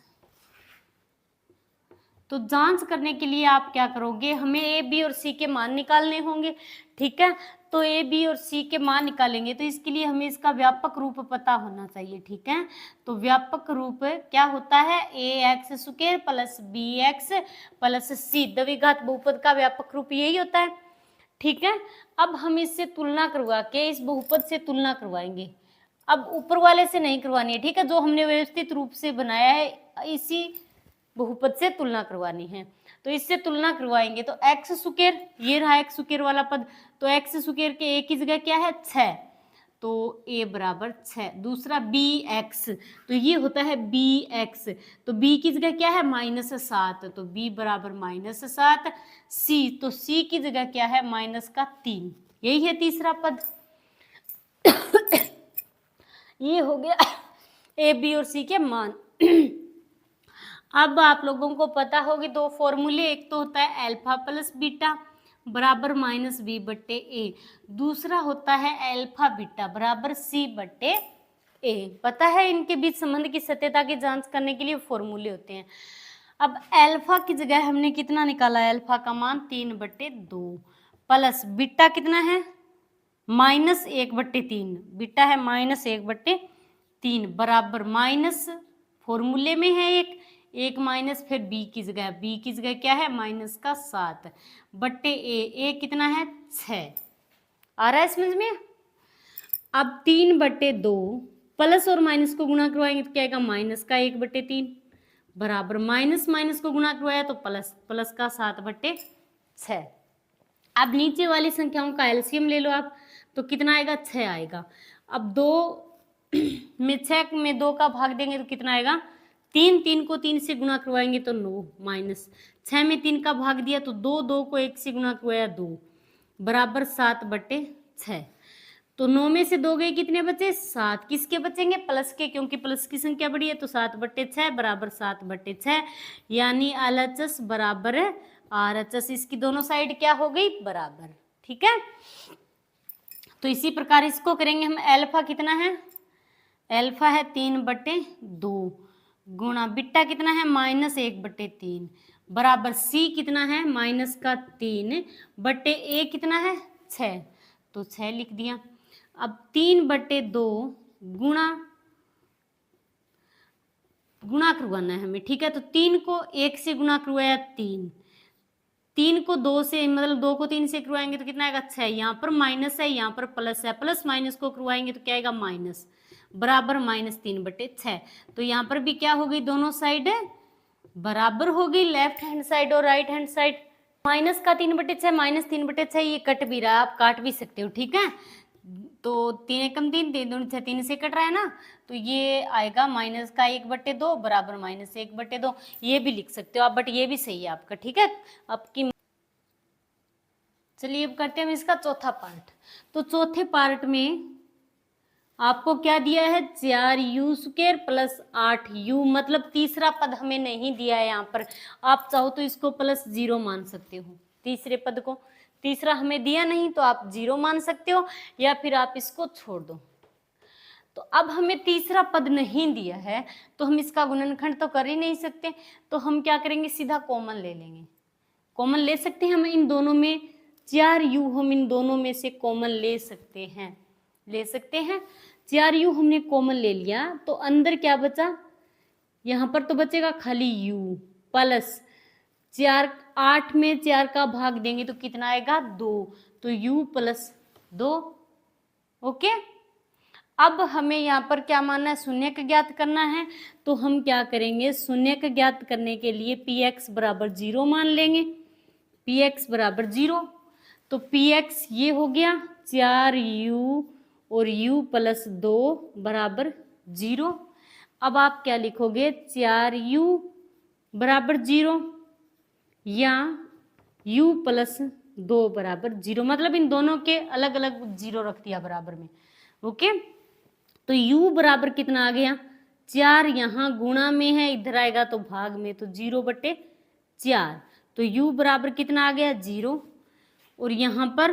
तो जांच करने के लिए आप क्या करोगे, हमें ए बी और सी के मान निकालने होंगे, ठीक है। तो ए बी और सी के मान निकालेंगे तो इसके लिए हमें इसका व्यापक रूप पता होना चाहिए, ठीक है। तो व्यापक रूप क्या होता है, ax² plus bx plus c, द्विघात बहुपद का व्यापक रूप यही होता है, ठीक है। अब हम इससे तुलना करवा के इस बहुपद से तुलना करवाएंगे। अब ऊपर वाले से नहीं करवानी है, ठीक है, जो हमने व्यवस्थित रूप से बनाया है इसी बहुपद से तुलना करवानी है। तो इससे तुलना करवाएंगे तो x², ये रहा x² वाला पद, तो x² के a की जगह क्या है, 6, तो a बराबर 6। दूसरा bx, तो ये होता है bx, तो b की जगह क्या है, -7, तो b बराबर -7। c, तो c की जगह क्या है, -3, यही है तीसरा पद। ये हो गया ए बी और सी के मान। अब आप लोगों को पता होगी 2 फॉर्मूले, एक तो होता है अल्फा प्लस बीटा बराबर -b/a, दूसरा होता है अल्फा बीटा बराबर c/a। पता है इनके बीच संबंध की सत्यता की जांच करने के लिए फॉर्मूले होते हैं। अब अल्फा की जगह हमने कितना निकाला है, अल्फा का मान 3/2 प्लस बीटा कितना है, -1/3, बीटा है -1/3 बराबर माइनस, फॉर्मूले में है एक माइनस, फिर b की जगह क्या है, -7/a कितना है, 6। आ रहा है समझ में। अब 3/2 प्लस और माइनस को गुणा करवाएंगे तो क्या आएगा, -1/3 बराबर माइनस को गुणा करवाया तो प्लस का 7/6। अब नीचे वाली संख्याओं का एलसीएम ले लो आप, तो कितना आएगा, 6 आएगा। अब 2 में 6 में 2 का भाग देंगे तो कितना आएगा, 3 को 3 से गुणा करवाएंगे तो 9, माइनस 6 में 3 का भाग दिया तो 2 को 1 से गुणा करवाया 2 बराबर 7/6। तो 9 में से 2 गए, कितने बचे, 7, किसके बचेंगे, प्लस के, क्योंकि प्लस की संख्या बड़ी है, तो 7/6 बराबर 7/6, यानी LHS बराबर RHS, इसकी दोनों साइड क्या हो गई, बराबर, ठीक है। तो इसी प्रकार इसको करेंगे हम, अल्फा कितना है, अल्फा है 3/2 गुणा बीटा कितना है, -1/3 बराबर c कितना है, -3/a कितना है, 6, तो 6 लिख दिया। अब 3/2 गुणा करवाना है हमें, ठीक है। तो 3 को 1 से गुणा करवाया 3 को 2 से, मतलब 2 को 3 से करवाएंगे तो कितना आएगा, 6, यहाँ पर माइनस है, यहाँ पर प्लस है, प्लस माइनस को करवाएंगे तो क्या आएगा, माइनस बराबर -3/6। तो यहाँ पर भी क्या हो गई, दोनों साइड बराबर हो गई, लेफ्ट हैंड साइड और राइट हैंड साइड, माइनस का 3/6 माइनस 3/6 ये कट भी रहा है, आप काट भी सकते हो, ठीक है। तो 3 एकम 3, 3 दूनी 6, 3 से कट रहा है ना, तो ये आएगा माइनस का 1/2 बराबर माइनस 1/2, ये भी लिख सकते हो आप, बट ये भी सही है आपका, ठीक है आपकी। चलिए अब करते हैं हम इसका चौथा पार्ट। तो चौथे पार्ट में आपको क्या दिया है, 4u² प्लस 8u, मतलब तीसरा पद हमें नहीं दिया है यहाँ पर। आप चाहो तो इसको +0 मान सकते हो, तीसरे पद को, तीसरा हमें दिया नहीं तो आप 0 मान सकते हो, या फिर आप इसको छोड़ दो। तो अब हमें तीसरा पद नहीं दिया है तो हम इसका गुणनखंड तो कर ही नहीं सकते, तो हम क्या करेंगे, सीधा कॉमन ले लेंगे। कॉमन ले सकते हैं हम इन दोनों में, 4u हम इन दोनों में से कॉमन ले सकते हैं, ले सकते हैं। 4u हमने कॉमन ले लिया तो अंदर क्या बचा, यहाँ पर तो बचेगा खाली u प्लस 4, 8 में 4 का भाग देंगे तो कितना आएगा, 2, तो u + 2। ओके, अब हमें यहाँ पर क्या मानना है, शून्य का ज्ञात करना है। तो हम क्या करेंगे, शून्य का ज्ञात करने के लिए px बराबर 0 मान लेंगे, px बराबर 0। तो px ये हो गया 4u और u + 2 बराबर 0। अब आप क्या लिखोगे, 4u बराबर 0 या u + 2 बराबर 0, मतलब इन दोनों के अलग अलग 0 रख दिया बराबर में। ओके, तो u बराबर कितना आ गया, 4 यहाँ गुणा में है, इधर आएगा तो भाग में, तो 0/4, तो u बराबर कितना आ गया, 0। और यहाँ पर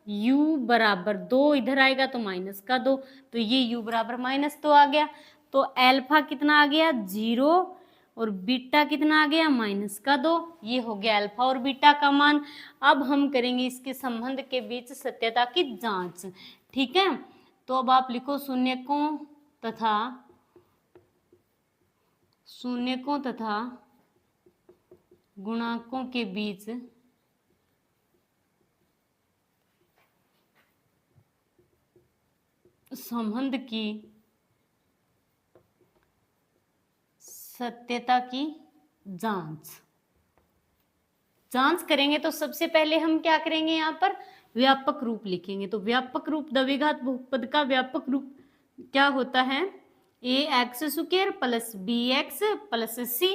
u बराबर 2, इधर आएगा तो -2, तो ये u बराबर -2 आ गया। तो अल्फा कितना आ गया, 0, और बीटा कितना आ गया, -2। ये हो गया अल्फा और बीटा का मान। अब हम करेंगे इसके संबंध के बीच सत्यता की जांच, ठीक है। तो अब आप लिखो, शून्यकों तथा गुणांकों के बीच संबंध की सत्यता की जांच करेंगे। तो सबसे पहले हम क्या करेंगे, यहाँ पर व्यापक रूप लिखेंगे। तो व्यापक रूप द्विघात बहुपद का व्यापक रूप क्या होता है, ax² + bx + c,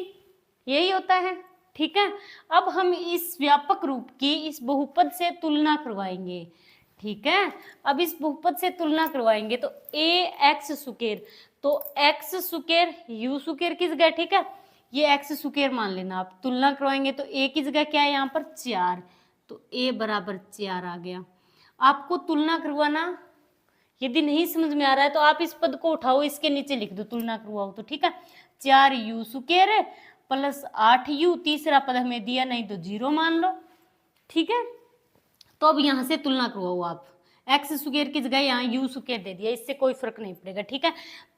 यही होता है, ठीक है। अब हम इस व्यापक रूप की इस बहुपद से तुलना करवाएंगे, ठीक है। अब इस बहुपद से तुलना करवाएंगे तो ax², तो x² u² की जगह, ठीक है, ये x² मान लेना आप। तुलना करवाएंगे तो a की जगह क्या है यहाँ पर, 4, तो a बराबर 4 आ गया। आपको तुलना करवाना यदि नहीं समझ में आ रहा है तो आप इस पद को उठाओ, इसके नीचे लिख दो, तुलना करवाओ तो, ठीक है। 4u² + 8u, तीसरा पद हमें दिया नहीं तो 0 मान लो, ठीक है। तो अब यहाँ से तुलना करवाओ आप, x² की जगह यहाँ u² दे दिया, इससे कोई फर्क नहीं पड़ेगा, ठीक है।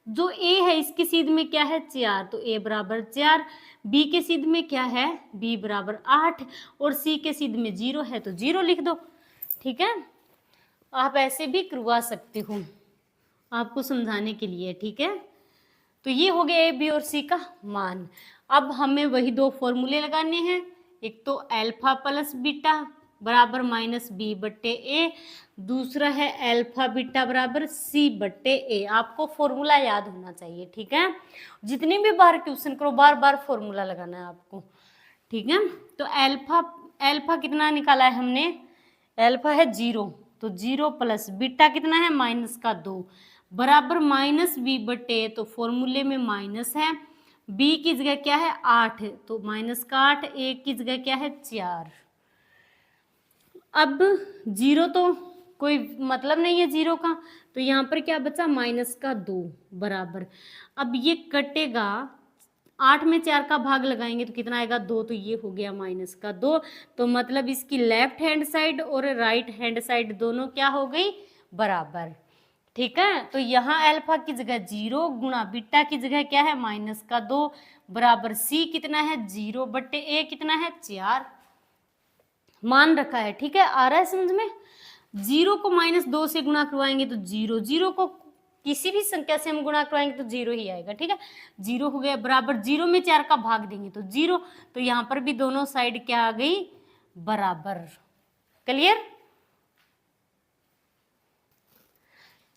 जो a है इसके सीध में क्या है, 4, तो a बराबर 4, b के सीध में क्या है, b बराबर 8, और c के सीध में 0 है तो 0 लिख दो, ठीक है। आप ऐसे भी करवा सकते हो, आपको समझाने के लिए, ठीक है। तो ये हो गया a, b और c का मान। अब हमें वही दो फॉर्मूले लगाने हैं, एक तो अल्फा प्लस बीटा बराबर -b/a, दूसरा है अल्फा बीटा बराबर c/a। आपको फॉर्मूला याद होना चाहिए, ठीक है। जितनी भी बार ट्यूशन करो बार बार फॉर्मूला लगाना है आपको, ठीक है। तो अल्फा कितना निकाला है हमने, अल्फा है 0, तो 0 प्लस बीटा कितना है, -2 बराबर -b/a, तो फॉर्मूले में माइनस है, b की जगह क्या है 8, तो -8, a की जगह क्या है 4। अब 0 तो कोई मतलब नहीं है 0 का, तो यहाँ पर क्या बचा, -2 बराबर, अब ये कटेगा, 8 में 4 का भाग लगाएंगे तो कितना आएगा, 2, तो ये हो गया -2, तो मतलब इसकी लेफ्ट हैंड साइड और राइट हैंड साइड दोनों क्या हो गई, बराबर, ठीक है। तो यहाँ अल्फा की जगह 0 गुणा बीटा की जगह क्या है, -2 बराबर c कितना है, 0/a कितना है, 4 मान रखा है, ठीक है। आ रहा है समझ में, 0 को -2 से गुणा करवाएंगे तो 0, 0 को किसी भी संख्या से हम गुणा करवाएंगे तो 0 ही आएगा, ठीक है। 0 हो गया बराबर 0 में 4 का भाग देंगे तो 0, तो यहाँ पर भी दोनों साइड क्या आ गई, बराबर। क्लियर?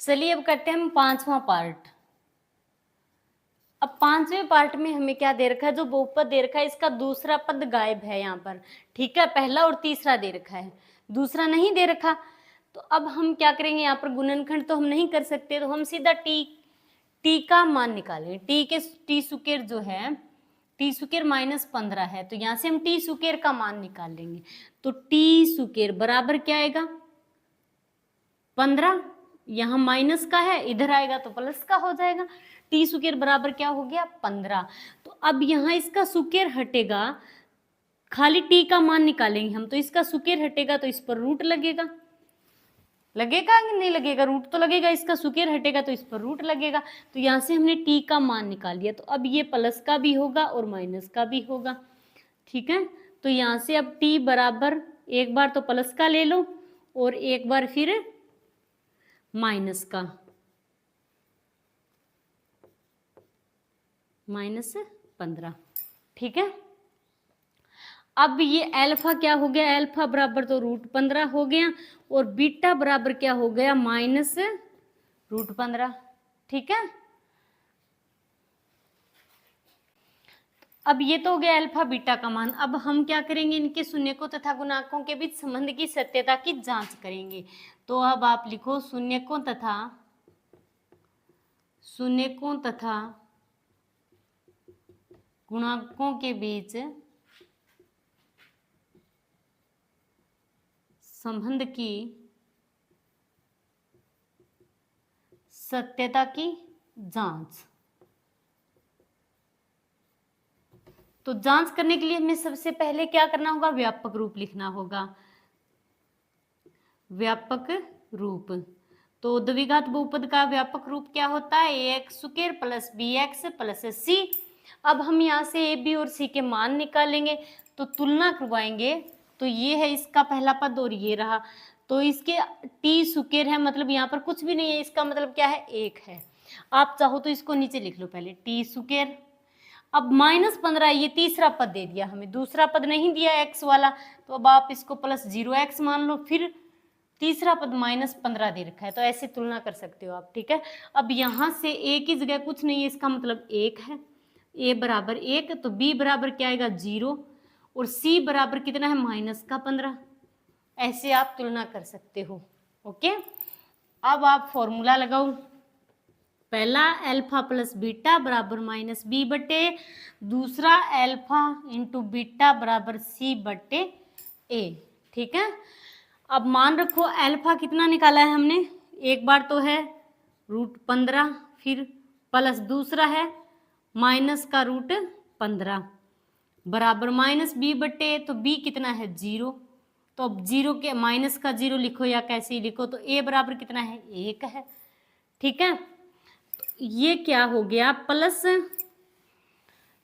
चलिए अब करते हैं हम पांचवा पार्ट। अब पांचवें पार्ट में हमें क्या दे रखा है, जो बहुपद दे रखा है इसका दूसरा पद गायब है यहाँ पर, ठीक है। पहला और तीसरा दे रखा है, दूसरा नहीं दे रखा। तो अब हम क्या करेंगे, यहाँ पर गुणनखंड तो हम नहीं कर सकते, तो हम सीधा टी का मान निकालेंगे। टी सुकेर जो है, टी सुकेर -15 है, तो यहाँ से हम टी सुकेर का मान निकाल लेंगे। तो टी सुकेर बराबर क्या आएगा, 15। यहाँ माइनस का है, इधर आएगा तो प्लस का हो जाएगा। टी सुकेर बराबर क्या हो गया, 15। तो अब यहाँ इसका सुकेर हटेगा, खाली टी का मान निकालेंगे हम, तो इसका सुकेर हटेगा तो इस पर रूट लगेगा। लगेगा कि नहीं लगेगा, रूट तो लगेगा। इसका सुकेर हटेगा तो इस पर रूट लगेगा। तो यहाँ से हमने टी का मान निकाल लिया। तो अब ये प्लस का भी होगा और माइनस का भी होगा, ठीक है। तो यहाँ से अब टी बराबर एक बार तो प्लस का ले लो और एक बार फिर माइनस का, -15, ठीक है। अब ये अल्फा क्या हो गया, अल्फा बराबर तो √15 हो गया और बीटा बराबर क्या हो गया, -√15, ठीक है। अब ये तो हो गया अल्फा बीटा का मान। अब हम क्या करेंगे, इनके शून्यकों तथा गुणांकों के बीच संबंध की सत्यता की जांच करेंगे। तो अब आप लिखो शून्यकों तथा गुणांकों के बीच संबंध की सत्यता की जांच। तो जांच करने के लिए हमें सबसे पहले क्या करना होगा, व्यापक रूप लिखना होगा, व्यापक रूप। तो द्विघात बहुपद का व्यापक रूप क्या होता है, ax square plus bx plus c। अब हम यहाँ से a b और c के मान निकालेंगे, तो तुलना करवाएंगे। तो ये है इसका पहला पद और ये रहा, तो इसके t स्क्वायर है, मतलब यहाँ पर कुछ भी नहीं है, इसका मतलब क्या है, 1 है। आप चाहो तो इसको नीचे लिख लो पहले, t स्क्वायर। अब -15 ये तीसरा पद दे दिया हमें, दूसरा पद नहीं दिया x वाला, तो अब आप इसको +0x मान लो। फिर तीसरा पद -15 दे रखा है, तो ऐसे तुलना कर सकते हो आप, ठीक है। अब यहाँ से a की जगह कुछ नहीं है, इसका मतलब 1 है, a बराबर 1, तो b बराबर क्या आएगा, 0, और c बराबर कितना है, -15। ऐसे आप तुलना कर सकते हो, ओके। अब आप फॉर्मूला लगाओ, पहला अल्फा प्लस बीटा बराबर -b बटे, दूसरा अल्फा इंटू बीटा बराबर c बटे a, ठीक है। अब मान रखो अल्फा कितना निकाला है हमने, एक बार तो है √15, फिर प्लस दूसरा है माइनस का √15 बराबर -b बटे, तो b कितना है, 0। तो अब 0 के माइनस का 0 लिखो या कैसे ही लिखो, तो a बराबर कितना है, 1 है, ठीक है। ये क्या हो गया, प्लस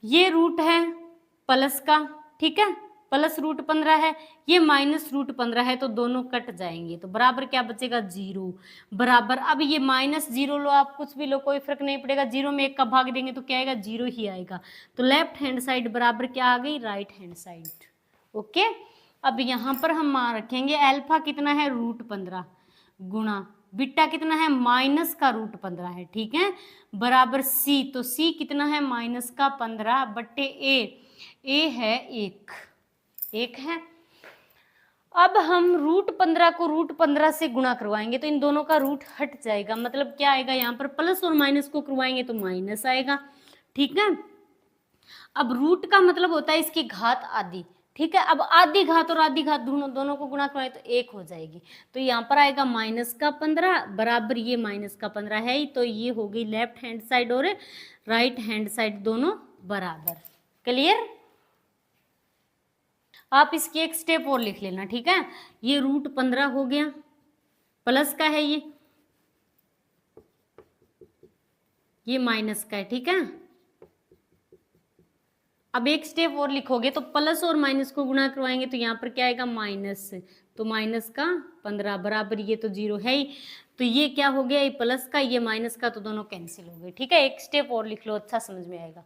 ये रूट है प्लस का, ठीक है, प्लस √15 है, ये -√15 है, तो दोनों कट जाएंगे, तो बराबर क्या बचेगा, 0 बराबर। अब ये -0 लो आप, कुछ भी लो, कोई फर्क नहीं पड़ेगा, 0 में 1 का भाग देंगे तो क्या आएगा, 0 ही आएगा। तो लेफ्ट हैंड साइड बराबर क्या आ गई, राइट हैंड साइड, ओके। अब यहाँ पर हम मान रखेंगे अल्फा कितना है, √15 गुणा बीटा कितना है, माइनस का √15 है, ठीक है, बराबर c। तो c कितना है, -15 बटे a है 1 है। अब हम √15 को √15 से गुणा करवाएंगे, तो इन दोनों का रूट हट जाएगा, मतलब क्या आएगा, यहाँ पर प्लस और माइनस को करवाएंगे तो माइनस आएगा, ठीक है। अब रूट का मतलब होता है इसकी घात आधी, ठीक है। अब आधी घात और आधी घात दोनों को गुणा करवाए तो 1 हो जाएगी, तो यहाँ पर आएगा -15 बराबर ये -15 है ही, तो ये हो गई लेफ्ट हैंड साइड और राइट हैंड साइड दोनों बराबर। क्लियर? आप इसकी एक स्टेप और लिख लेना, ठीक है। ये √15 हो गया, प्लस का है ये माइनस का है, ठीक है। अब एक स्टेप और लिखोगे, तो प्लस और माइनस को गुणा करवाएंगे तो यहाँ पर क्या आएगा, माइनस, तो माइनस का 15 बराबर ये तो 0 है ही, तो ये क्या हो गया, ये प्लस का ये माइनस का, तो दोनों कैंसिल हो गए, ठीक है। एक स्टेप और लिख लो, अच्छा समझ में आएगा।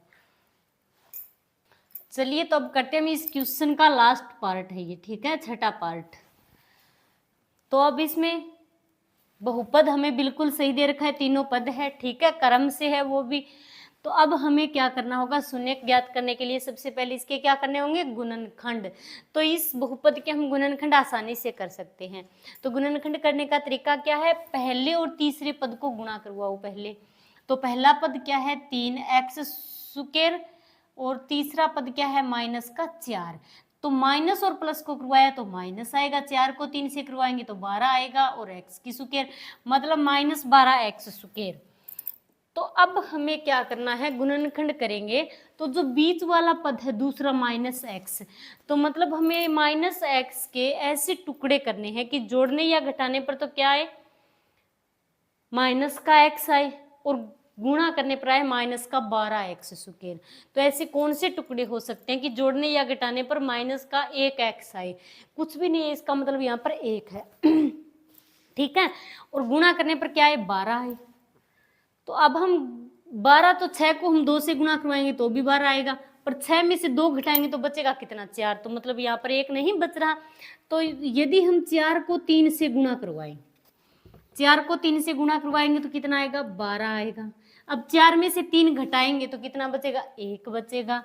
चलिए तो अब करते हैं, हम इस क्वेश्चन का लास्ट पार्ट है ये, ठीक है, छठा पार्ट। तो अब इसमें बहुपद हमें बिल्कुल सही दे रखा है, तीनों पद है, ठीक है, क्रम से है वो भी। तो अब हमें क्या करना होगा, शून्यक ज्ञात करने के लिए सबसे पहले इसके क्या करने होंगे, गुणनखंड। तो इस बहुपद के हम गुणनखंड आसानी से कर सकते हैं। तो गुणनखंड करने का तरीका क्या है, पहले और तीसरे पद को गुणा करवाओ पहले। तो पहला पद क्या है, 3x², और तीसरा पद क्या है, -4। तो माइनस और प्लस को करवाया तो माइनस आएगा, 4 को 3 से करवाएंगे तो 12 आएगा, और x की स्क्वायर मतलब -12x²। तो अब हमें क्या करना है, गुणनखंड करेंगे तो जो बीच वाला पद है दूसरा -x, तो मतलब हमें -x के ऐसे टुकड़े करने हैं कि जोड़ने या घटाने पर तो क्या आए, -x आए, और गुणा करने पर आए -12x²। तो ऐसे कौन से टुकड़े हो सकते हैं कि जोड़ने या घटाने पर -1x आए, कुछ भी नहीं है, इसका मतलब यहाँ पर 1 है ठीक है, और गुणा करने पर क्या है, 12 है। तो अब हम 12, तो 6 को हम 2 से गुणा करवाएंगे तो भी 12 आएगा, पर 6 में से 2 घटाएंगे तो बचेगा कितना, 4। तो मतलब यहाँ पर 1 नहीं बच रहा। तो यदि हम 4 को 3 से गुणा करवाएं, 4 को 3 से गुणा करवाएंगे तो कितना आएगा, 12 आएगा। अब 4 में से 3 घटाएंगे तो कितना बचेगा, 1 बचेगा।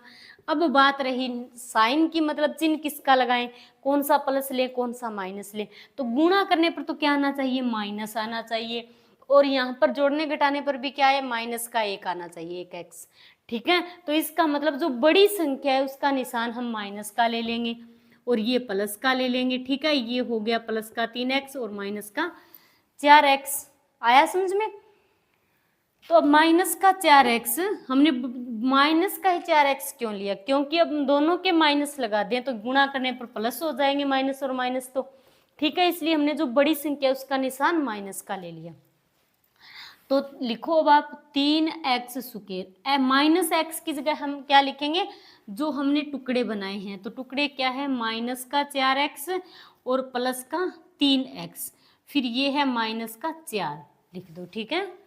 अब बात रही साइन की, मतलब चिन्ह किसका लगाएं, कौन सा प्लस ले कौन सा माइनस ले। तो गुणा करने पर तो क्या आना चाहिए, माइनस आना चाहिए, और यहाँ पर जोड़ने घटाने पर भी क्या है, -1 आना चाहिए, 1x, ठीक है। तो इसका मतलब जो बड़ी संख्या है उसका निशान हम माइनस का ले लेंगे, और ये प्लस का ले लेंगे, ठीक है। ये हो गया प्लस का 3x और माइनस का 4x। आया समझ में। तो अब -4x, हमने माइनस का ही 4x क्यों लिया, क्योंकि अब दोनों के माइनस लगा दें तो गुणा करने पर प्लस हो जाएंगे, माइनस और माइनस, तो ठीक है, इसलिए हमने जो बड़ी संख्या है उसका निशान माइनस का ले लिया। तो लिखो अब आप 3x², -x की जगह हम क्या लिखेंगे, जो हमने टुकड़े बनाए हैं, तो टुकड़े क्या है, -4x और प्लस का 3x, फिर ये है -4 लिख दो, ठीक है।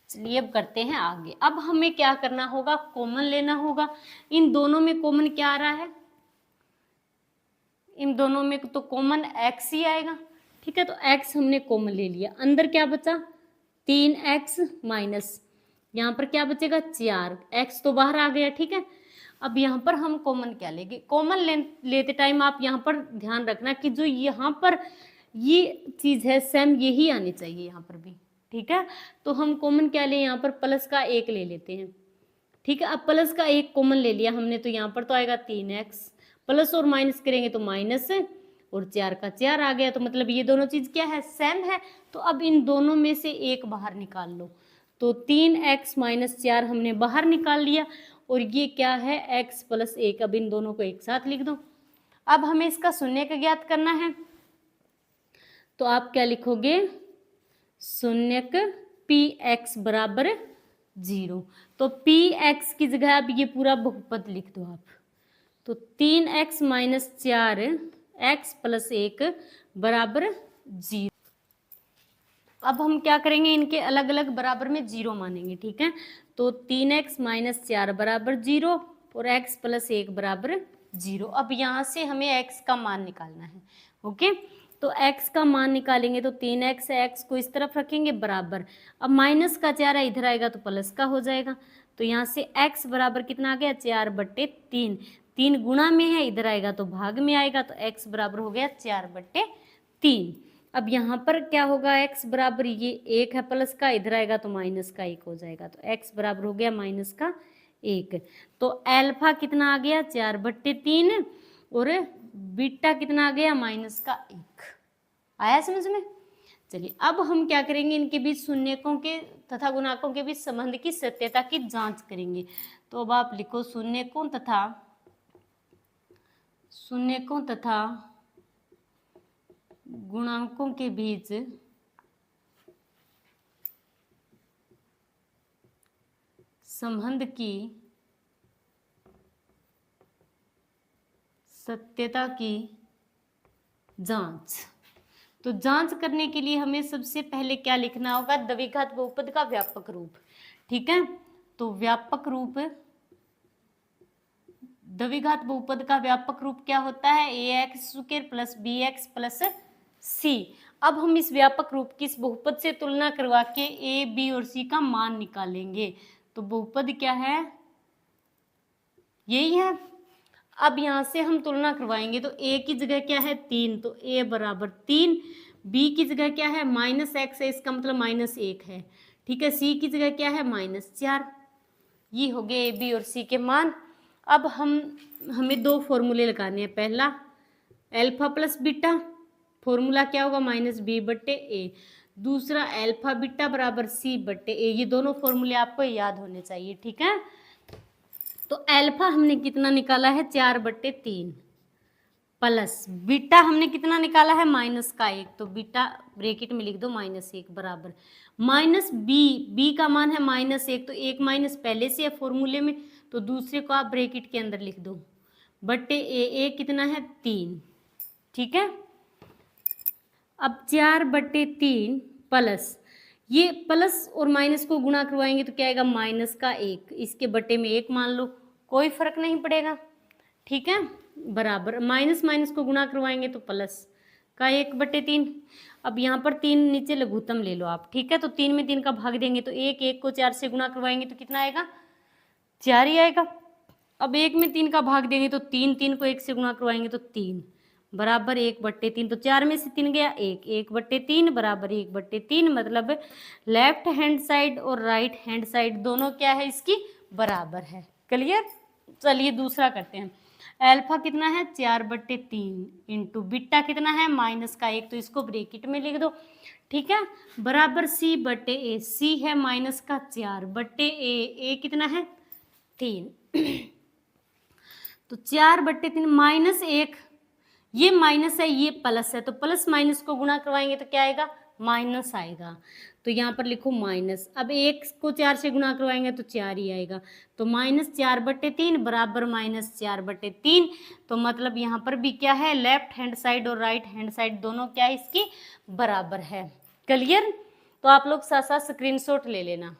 चलिए अब करते हैं आगे। अब हमें क्या करना होगा, कॉमन लेना होगा। इन दोनों में कॉमन क्या आ रहा है, इन दोनों में तो कॉमन x ही आएगा, ठीक है। तो x हमने कॉमन ले लिया, अंदर क्या बचा, 3x माइनस, यहाँ पर क्या बचेगा, 4, x तो बाहर आ गया, ठीक है। अब यहाँ पर हम कॉमन क्या लेंगे, कॉमन लेते टाइम आप यहाँ पर ध्यान रखना कि जो यहाँ पर ये चीज़ है सेम यही आनी चाहिए यहाँ पर भी, ठीक है। तो हम कॉमन क्या लें, यहाँ पर प्लस का 1 ले लेते हैं, ठीक है। अब प्लस का 1 कॉमन ले लिया हमने, तो यहाँ पर तो आएगा 3x, प्लस और माइनस करेंगे तो माइनस, और 4 का 4 आ गया, तो मतलब ये दोनों चीज क्या है, सेम है। तो अब इन दोनों में से एक बाहर निकाल लो, तो 3x - 4 हमने बाहर निकाल लिया, और ये क्या है, x + 1। अब इन दोनों को एक साथ लिख दो। अब हमें इसका शून्यक ज्ञात करना है, तो आप क्या लिखोगे, शून्यक px = 0। तो px की जगह अब ये पूरा बहुपद लिख दो आप, तो 3x - 4 x + 1 = 0। अब हम क्या करेंगे, इनके अलग अलग बराबर में 0 मानेंगे, ठीक है। तो 3x - 4 = 0 और x + 1 = 0। अब यहाँ से हमें x का मान निकालना है, ओके। तो x का मान निकालेंगे, तो 3x है, x को इस तरफ रखेंगे बराबर, अब -4 है, इधर आएगा तो प्लस का हो जाएगा। तो यहाँ से x बराबर कितना आ गया, 4/3, 3 गुणा में है, इधर आएगा तो भाग में आएगा, तो x बराबर हो गया 4/3। अब यहाँ पर क्या होगा, x बराबर ये 1 है प्लस का, इधर आएगा तो -1 हो जाएगा, तो x बराबर हो गया -1। तो अल्फा कितना आ गया, 4/3, और बीटा कितना आ गया, -1। आया समझ में। चलिए अब हम क्या करेंगे, इनके बीच शून्यकों के तथा गुणाकों के बीच संबंध की सत्यता की जांच करेंगे। तो अब आप लिखो, शून्यकों तथा गुणाकों के बीच संबंध की सत्यता की जांच। तो जांच करने के लिए हमें सबसे पहले क्या लिखना होगा, द्विघात बहुपद का व्यापक रूप, ठीक है। तो व्यापक रूप द्विघात बहुपद का व्यापक रूप क्या होता है? ax² plus bx plus c। अब हम इस व्यापक रूप की इस बहुपद से तुलना करवा के a, b और c का मान निकालेंगे। तो बहुपद क्या है? यही है। अब यहाँ से हम तुलना करवाएंगे तो a की जगह क्या है? 3, तो a बराबर 3। b की जगह क्या है? -x है, इसका मतलब -1 है। ठीक है। c की जगह क्या है? -4। ये हो गए ए, बी और सी के मान। अब हमें दो फॉर्मूले लगाने हैं। पहला अल्फा प्लस बीटा, फॉर्मूला क्या होगा? -b/a। दूसरा अल्फा बीटा बराबर c/a। ये दोनों फॉर्मूले आपको याद होने चाहिए। ठीक है। तो अल्फा हमने कितना निकाला है? 4/3 प्लस बीटा हमने कितना निकाला है? -1। तो बीटा ब्रैकेट में लिख दो -1 बराबर -b का मान है -1। तो एक माइनस पहले से है फॉर्मूले में, तो दूसरे को आप ब्रैकेट के अंदर लिख दो बट्टे ए कितना है? 3। ठीक है। अब 4/3 प्लस, ये प्लस और माइनस को गुणा करवाएंगे तो क्या आएगा? -1। इसके बट्टे में 1 मान लो, कोई फर्क नहीं पड़ेगा। ठीक है। बराबर माइनस माइनस को गुणा करवाएंगे तो प्लस का 1/3। अब यहाँ पर 3 नीचे लघुत्तम ले लो आप। ठीक है। तो 3 में 3 का भाग देंगे तो 1 को 4 से गुणा करवाएंगे तो कितना आएगा? 4 ही आएगा। अब 1 में 3 का भाग देंगे तो 3 को 1 से गुणा करवाएंगे तो 3 बराबर 1/3। तो 4 में से 3 गया 1/3 बराबर 1/3। मतलब लेफ्ट हैंड साइड और राइट हैंड साइड दोनों क्या है? इसकी बराबर है। क्लियर। चलिए दूसरा करते हैं। अल्फा कितना है? 4/3 इंटू बीटा कितना है? -1। तो इसको ब्रैकेट में लिख दो। ठीक है। बराबर c/a। c है -4/a कितना है? 3। तो 4/3 -1, ये माइनस है ये प्लस है, तो प्लस माइनस को गुणा करवाएंगे तो क्या आएगा? माइनस आएगा। तो यहाँ पर लिखो माइनस। अब 1 को 4 से गुणा करवाएंगे तो 4 ही आएगा। तो -4/3 बराबर -4/3। तो मतलब यहाँ पर भी क्या है? लेफ्ट हैंड साइड और राइट हैंड साइड दोनों क्या है? इसकी बराबर है। क्लियर। तो आप लोग साथ साथ स्क्रीनशॉट ले लेना।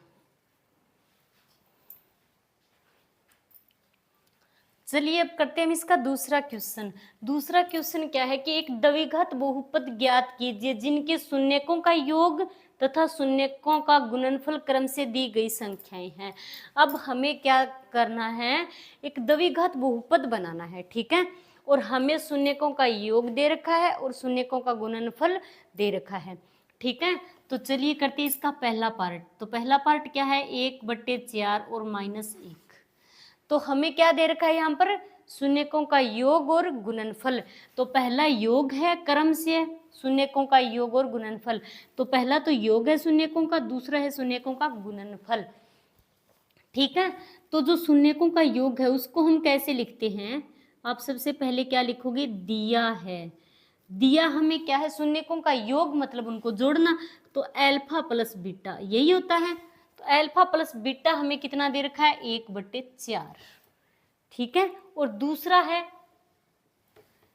चलिए अब करते हैं हम इसका दूसरा क्वेश्चन। दूसरा क्वेश्चन क्या है कि एक द्विघात बहुपद ज्ञात कीजिए जिनके शून्यकों का योग तथा शून्यकों का गुणनफल क्रम से दी गई संख्याएं हैं। अब हमें क्या करना है? एक द्विघात बहुपद बनाना है। ठीक है। और हमें शून्यकों का योग दे रखा है और शून्यकों का गुणनफल दे रखा है। ठीक है। तो चलिए करते हैं इसका पहला पार्ट। तो पहला पार्ट क्या है? 1/4 और -1। तो हमें क्या दे रखा है यहाँ पर? शून्यकों का योग और गुणनफल। तो पहला योग है क्रम से शून्यकों का योग और गुणनफल। तो पहला तो योग है शून्यकों का, दूसरा है शून्यकों का गुणनफल। ठीक है। तो जो शून्यकों का योग है उसको हम कैसे लिखते हैं? आप सबसे पहले क्या लिखोगे? दिया है। दिया हमें क्या है? शून्यकों का योग मतलब उनको जोड़ना। तो अल्फा प्लस बीटा यही होता है। तो अल्फा प्लस बीटा हमें कितना दे रखा है? 1/4। ठीक है। और दूसरा है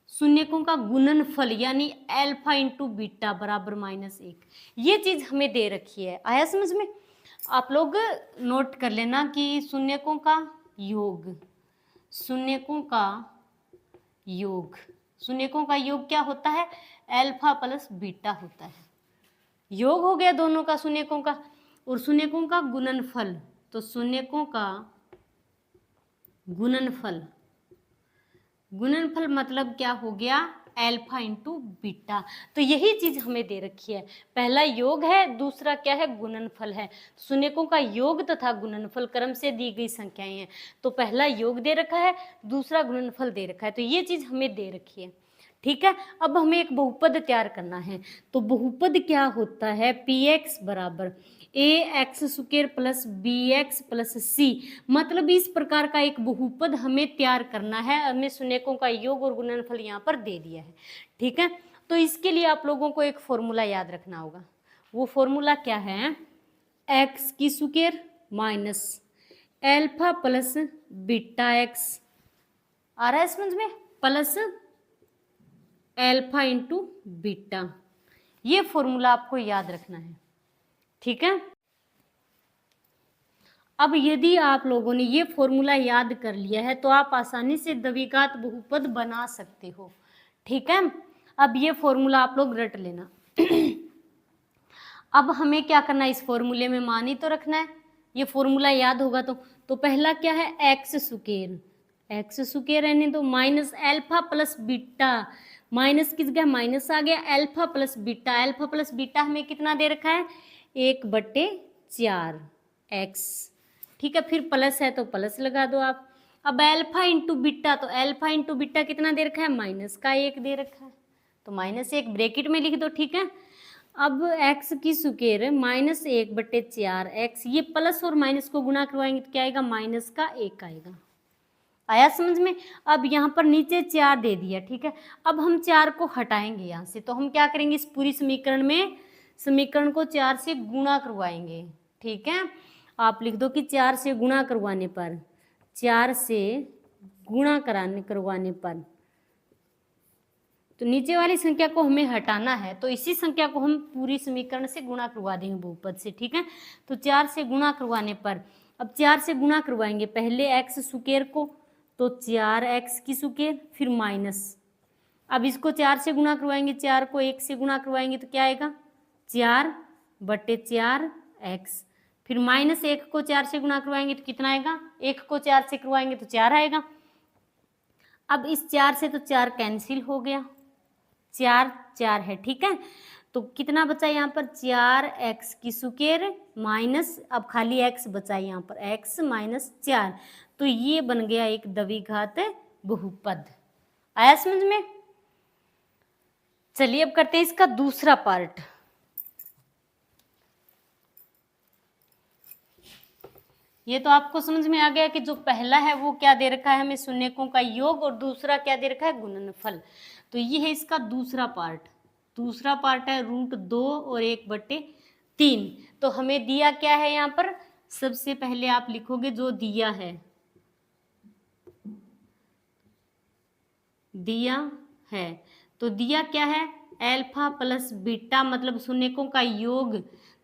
शून्यकों का गुणनफल यानी अल्फा इंटू बीटा बराबर -1। ये चीज हमें दे रखी है। आया समझ में? आप लोग नोट कर लेना कि शून्यकों का योग, शून्यकों का योग, शून्यकों का योग क्या होता है? अल्फा प्लस बीटा होता है। योग हो गया दोनों का शून्यकों का। और शून्यकों का गुणनफल, तो शून्यकों का गुणनफल, गुणनफल मतलब क्या हो गया? Alpha into beta. तो यही चीज हमें दे रखी है। पहला योग है, दूसरा क्या है? गुणनफल है। शून्यकों का योग तथा गुणनफल क्रम से दी गई संख्याएं हैं। तो पहला योग दे रखा है, दूसरा गुणनफल दे रखा है। तो ये चीज हमें दे रखी है। ठीक है। अब हमें एक बहुपद तैयार करना है। तो बहुपद क्या होता है? px बराबर ax² plus bx plus c। मतलब इस प्रकार का एक बहुपद हमें तैयार करना है। हमें शून्यकों का योग और गुणनफल यहाँ पर दे दिया है। ठीक है। तो इसके लिए आप लोगों को एक फॉर्मूला याद रखना होगा। वो फॉर्मूला क्या है? x² minus alpha plus beta x, आ रहा है समझ में? Plus alpha into beta. ये फॉर्मूला आपको याद रखना है। ठीक है। अब यदि आप लोगों ने ये फॉर्मूला याद कर लिया है तो आप आसानी से द्विघात बहुपद बना सकते हो, ठीक है। अब ये फॉर्मूला आप लोग रट लेना। अब हमें क्या करना है, इस फॉर्मूले में मान ही तो रखना है। ये फॉर्मूला याद होगा तो पहला क्या है, एक्स स्क्वायर रहने दो minus alpha plus beta, minus किस गया, माइनस आ गया, एल्फा प्लस बीटा हमें कितना दे रखा है, 1/4 एक्स, ठीक है। फिर प्लस है तो प्लस लगा दो आप। अब एल्फा इंटू बीटा, तो एल्फा इंटू बीटा कितना दे रखा है, -1 दे रखा है, तो -1 ब्रैकेट में लिख दो, ठीक है। अब एक्स की स्क्वायर -1/4 एक्स, ये प्लस और माइनस को गुणा करवाएंगे तो क्या आएगा, -1 आएगा। आया समझ में। अब यहाँ पर नीचे 4 दे दिया, ठीक है। अब हम 4 को हटाएंगे यहाँ से, तो हम क्या करेंगे, इस पूरी समीकरण को 4 से गुणा करवाएंगे, ठीक है। आप लिख दो कि 4 से गुणा करवाने पर, 4 से गुणा करवाने पर, तो नीचे वाली संख्या को हमें हटाना है, तो इसी संख्या को हम पूरी समीकरण से गुणा करवा देंगे बहुपद से, ठीक है। तो 4 से गुणा करवाने पर, अब 4 से गुणा करवाएंगे पहले एक्स स्क्वायर को, तो 4x की स्क्वायर, फिर माइनस, अब इसको 4 से गुणा करवाएंगे, 4 को 1 से गुणा करवाएंगे तो क्या आएगा, 4/4 एक्स, फिर -1 को 4 से गुणा करवाएंगे तो कितना आएगा, 1 को 4 से करवाएंगे तो 4 आएगा। अब इस 4 से तो 4 कैंसिल हो गया, 4 है, ठीक है। तो कितना बचा यहाँ पर, 4x की स्क्वायर माइनस, अब खाली x बचा यहाँ पर, x - 4, तो ये बन गया एक द्विघात बहुपद। आया समझ में। चलिए अब करते हैं इसका दूसरा पार्ट। ये तो आपको समझ में आ गया कि जो पहला है वो क्या दे रखा है हमें, शून्यकों का योग, और दूसरा क्या दे रखा है, गुणनफल। तो ये है इसका दूसरा पार्ट है √2 और 1/3। तो हमें दिया क्या है यहाँ पर, सबसे पहले आप लिखोगे जो दिया है, तो दिया क्या है, एल्फा प्लस बीटा, मतलब शून्यकों का योग।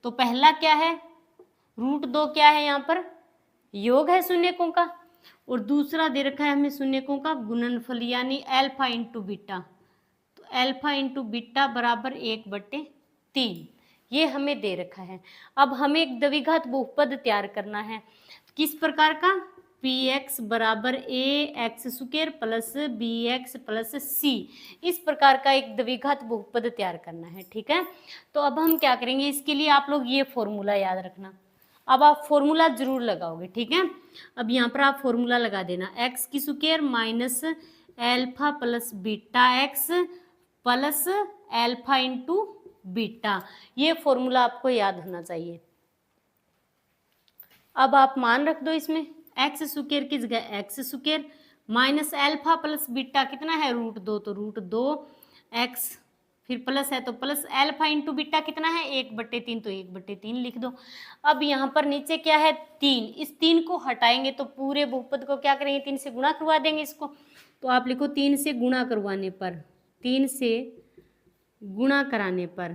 तो पहला क्या है, √2 क्या है यहाँ पर, योग है शून्यकों का, और दूसरा दे रखा है हमें शून्यकों का गुणनफल, यानी एल्फा इंटू बीटा। तो एल्फा इंटू बीटा बराबर 1/3, ये हमें दे रखा है। अब हमें एक द्विघात बहुपद तैयार करना है, किस प्रकार का, px बराबर ax² plus bx plus c, इस प्रकार का एक द्विघात बहुपद तैयार करना है, ठीक है। तो अब हम क्या करेंगे, इसके लिए आप लोग ये फॉर्मूला याद रखना। अब आप फॉर्मूला जरूर लगाओगे, ठीक है। अब यहाँ पर आप फॉर्मूला लगा देना, x की square minus alpha plus beta x plus alpha into beta, ये फॉर्मूला आपको याद होना चाहिए। अब आप मान रख दो इसमें, एक्स स्क्वायर की जगह x square minus alpha plus beta कितना है, √2, तो √2 एक्स, फिर प्लस है तो प्लस एल्फा इंटू बीटा कितना है, 1/3, तो 1/3 लिख दो। अब यहाँ पर नीचे क्या है, 3, इस 3 को हटाएंगे तो पूरे बहुपद को क्या करेंगे, 3 से गुणा करवा देंगे इसको। तो आप लिखो 3 से गुणा करवाने पर, 3 से गुणा कराने पर,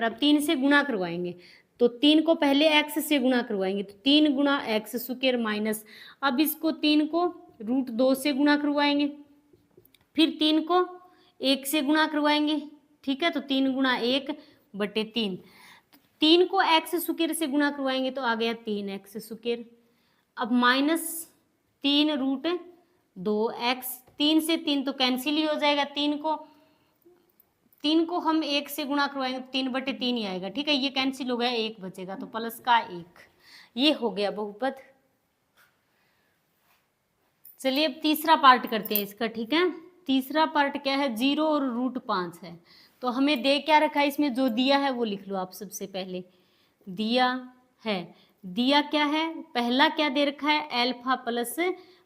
अब 3 से गुणा करवाएंगे तो 3 को पहले x से गुणा करवाएंगे, तो 3 गुणा एक्स स्क्वायर माइनस, अब इसको 3 को √2 से गुणा करवाएंगे, फिर 3 को 1 से गुणा करवाएंगे, ठीक है। तो 3 गुणा 1/3, 3 को एक्स स्क्वायर से गुणा करवाएंगे तो आ गया 3x स्क्वायर। अब -3 √2 x, 3 से 3 तो कैंसिल ही हो जाएगा, 3 को हम 1 से गुणा करवाएंगे तो 3/3 ही आएगा, ठीक है। ये कैंसिल हो गया, 1 बचेगा, तो प्लस का 1, ये हो गया बहुपद। चलिए अब तीसरा पार्ट करते हैं इसका, ठीक है। तीसरा पार्ट क्या है, 0 और √5 है। तो हमें दे क्या रखा है, इसमें जो दिया है वो लिख लो आप। सबसे पहले दिया क्या है, पहला क्या दे रखा है, एल्फा प्लस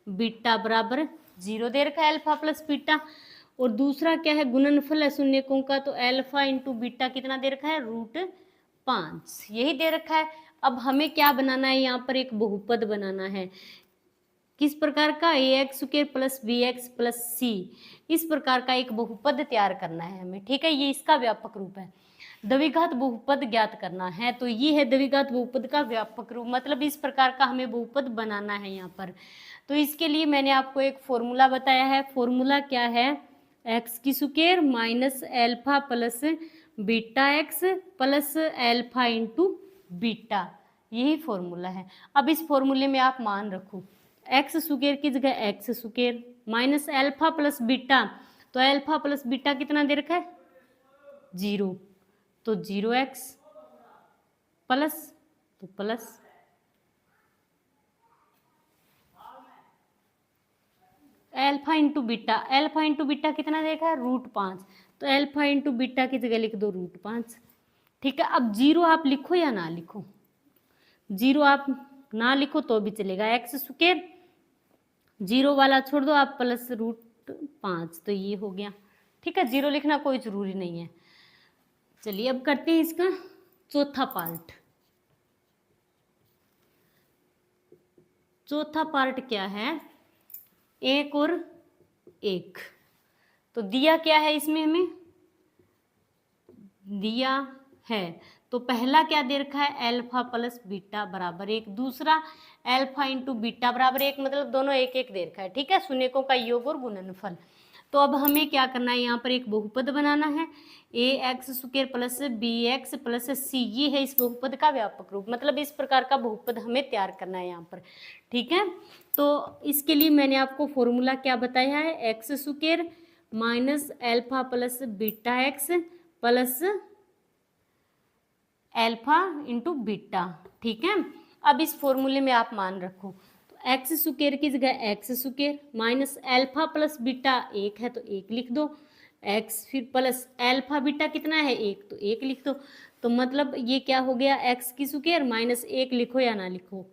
बीटा बराबर 0 दे रखा है, एल्फा प्लस बीटा। और दूसरा क्या है, गुणनफल है शून्यकों का, तो एल्फा इंटू बीटा कितना दे रखा है, √5, यही दे रखा है। अब हमें क्या बनाना है, यहाँ पर एक बहुपद बनाना है, किस प्रकार का, ax² plus bx plus c, इस प्रकार का एक बहुपद तैयार करना है हमें, ठीक है। ये इसका व्यापक रूप है। द्विघात बहुपद ज्ञात करना है। तो ये है द्विघात बहुपद का व्यापक रूप, मतलब इस प्रकार का हमें बहुपद बनाना है यहाँ पर। तो इसके लिए मैंने आपको एक फॉर्मूला बताया है। फॉर्मूला क्या है? एक्स की square minus alpha plus beta x plus alpha into beta, यही फॉर्मूला है। अब इस फॉर्मूले में आप मान रखो, एक्स स्क्वायर की जगह x square minus alpha plus beta, तो एल्फा प्लस बीटा कितना दे रखा है? 0, तो 0x प्लस, तो plus alpha into beta, alpha into beta कितना देखा है? √5, तो एल्फा इंटू बीटा की जगह लिख दो √5। ठीक है, अब 0 आप लिखो या ना लिखो, 0 आप ना लिखो तो भी चलेगा, एक्स स्क्वायर 0 वाला छोड़ दो आप, प्लस √5, तो ये हो गया। ठीक है, 0 लिखना कोई जरूरी नहीं है। चलिए अब करते हैं इसका चौथा पार्ट। चौथा पार्ट क्या है? 1 और 1। तो दिया क्या है इसमें? हमें दिया है, तो पहला क्या दे रखा है? एल्फा प्लस बीटा बराबर 1, दूसरा एल्फा इंटू बीटा बराबर 1, मतलब दोनों 1 1 दे रखा है। ठीक है, शून्यकों का योग और गुणनफल। तो अब हमें क्या करना है? यहाँ पर एक बहुपद बनाना है, A X square plus B X plus C, ये है इस बहुपद का व्यापक रूप, मतलब इस प्रकार का बहुपद हमें तैयार करना है यहाँ पर। ठीक है, तो इसके लिए मैंने आपको फॉर्मूला क्या बताया है? X square minus alpha plus beta x plus alpha into beta. ठीक है, अब इस फॉर्मूले में आप मान रखो, तो एक्स स्क्वायर की जगह x square minus alpha plus beta 1 है तो 1 लिख दो, एक्स फिर प्लस एल्फा बीटा कितना है? 1, तो 1 लिख दो। तो मतलब ये क्या हो गया? एक्स की स्क्वायर माइनस 1 लिखो या ना लिखो,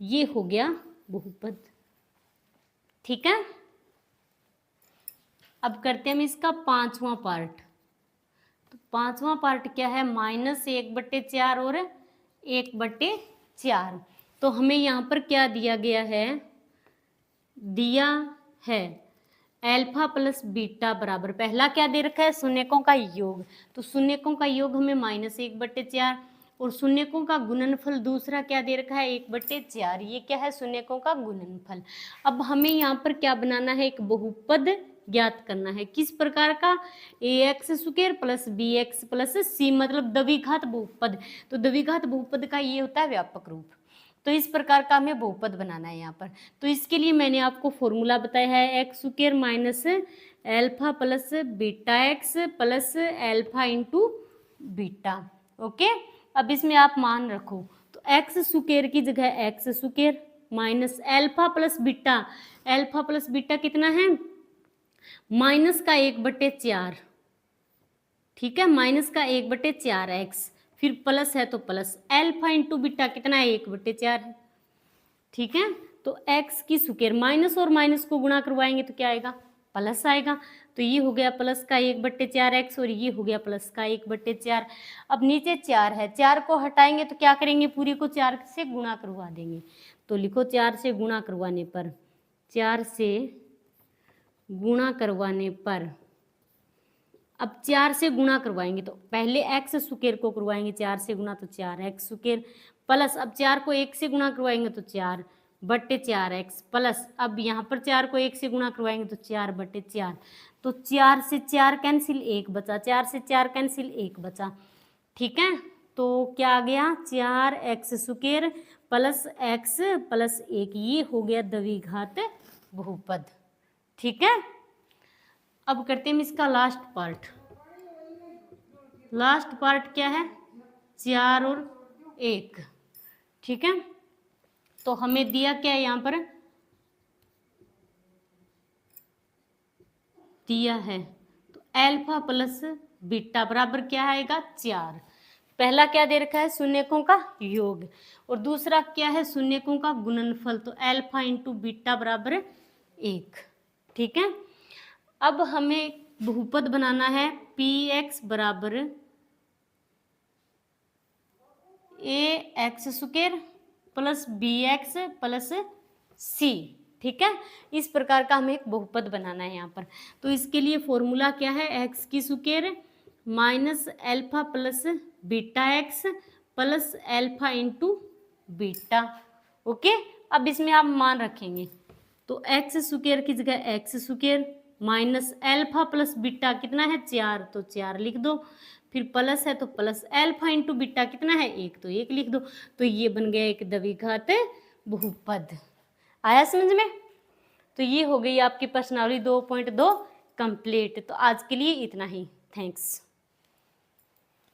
ये हो गया बहुपद। ठीक है, अब करते हैं हम इसका पांचवा पार्ट। तो पांचवा पार्ट क्या है? -1/4 और 1/4। तो हमें यहाँ पर क्या दिया गया है? दिया है एल्फा प्लस बीटा बराबर, पहला क्या दे रखा है? शून्यकों का योग, तो शून्यकों का योग हमें -1/4, और शून्यकों का गुणनफल दूसरा क्या दे रखा है? 1/4, ये क्या है? शून्यकों का गुणनफल। अब हमें यहाँ पर क्या बनाना है? एक बहुपद ज्ञात करना है, किस प्रकार का? ax square plus bx plus c, मतलब द्विघात बहुपद। तो द्विघात बहुपद का ये होता है व्यापक रूप। तो इस प्रकार का हमें बहुपद बनाना है यहाँ पर। तो इसके लिए मैंने आपको फॉर्मूला बताया है, x square minus alpha plus beta x plus alpha into beta. Okay, अब इसमें आप मान रखो, तो एक्स स्क्वायर की जगह x square minus alpha plus beta, alpha plus beta कितना है? माइनस का 1/4। ठीक है, माइनस का 1/4 एक्स, फिर प्लस है तो प्लस एल्फा इंटू बीटा कितना है? 1/4 है। ठीक है, तो एक्स की स्क्वायर, माइनस और माइनस को गुणा करवाएंगे तो क्या आएगा? प्लस आएगा। तो ये हो गया प्लस का 1/4 एक्स, और ये हो गया प्लस का 1/4। अब नीचे 4 है, 4 को हटाएंगे तो क्या करेंगे? पूरी को 4 से गुणा करवा देंगे। तो लिखो 4 से गुणा करवाने पर, 4 से गुणा करवाने पर, अब 4 से गुणा करवाएंगे तो पहले एक्स स्क्वायर को करवाएंगे 4 से गुणा, तो 4x स्क्वायर प्लस, अब 4 को 1 से गुणा करवाएंगे तो 4/4x प्लस, अब यहाँ पर 4 को 1 से गुणा करवाएंगे तो 4/4, तो 4 से 4 कैंसिल, 1 बचा, 4 से 4 कैंसिल, 1 बचा। ठीक है, तो क्या आ गया? 4x square plus x plus 1, ये हो गया द्विघात बहुपद। ठीक है, अब करते हैं इसका लास्ट पार्ट। लास्ट पार्ट क्या है? 4 और 1। ठीक है, तो हमें दिया क्या है? यहाँ पर दिया है, तो एल्फा प्लस बीटा बराबर क्या आएगा? 4। पहला क्या दे रखा है? शून्यकों का योग, और दूसरा क्या है? शून्यकों का गुणनफल, तो एल्फा इंटू बीटा बराबर 1। ठीक है, अब हमें बहुपद बनाना है, px बराबर ax square plus bx plus c। ठीक है, इस प्रकार का हमें एक बहुपद बनाना है यहाँ पर। तो इसके लिए फॉर्मूला क्या है? x की square minus alpha plus beta x plus alpha into beta. Okay, अब इसमें आप मान रखेंगे तो एक्स स्क्वायर की जगह x square minus alpha plus beta कितना है 4, तो 4 लिख दो। फिर प्लस है तो प्लस एल्फा इंटू बीटा कितना है 1, तो 1 लिख दो। तो ये बन गया एक द्विघात बहुपद। आया समझ में? तो ये हो गई आपकी प्रश्नावली 2.2 कंप्लीट। तो आज के लिए इतना ही। थैंक्स।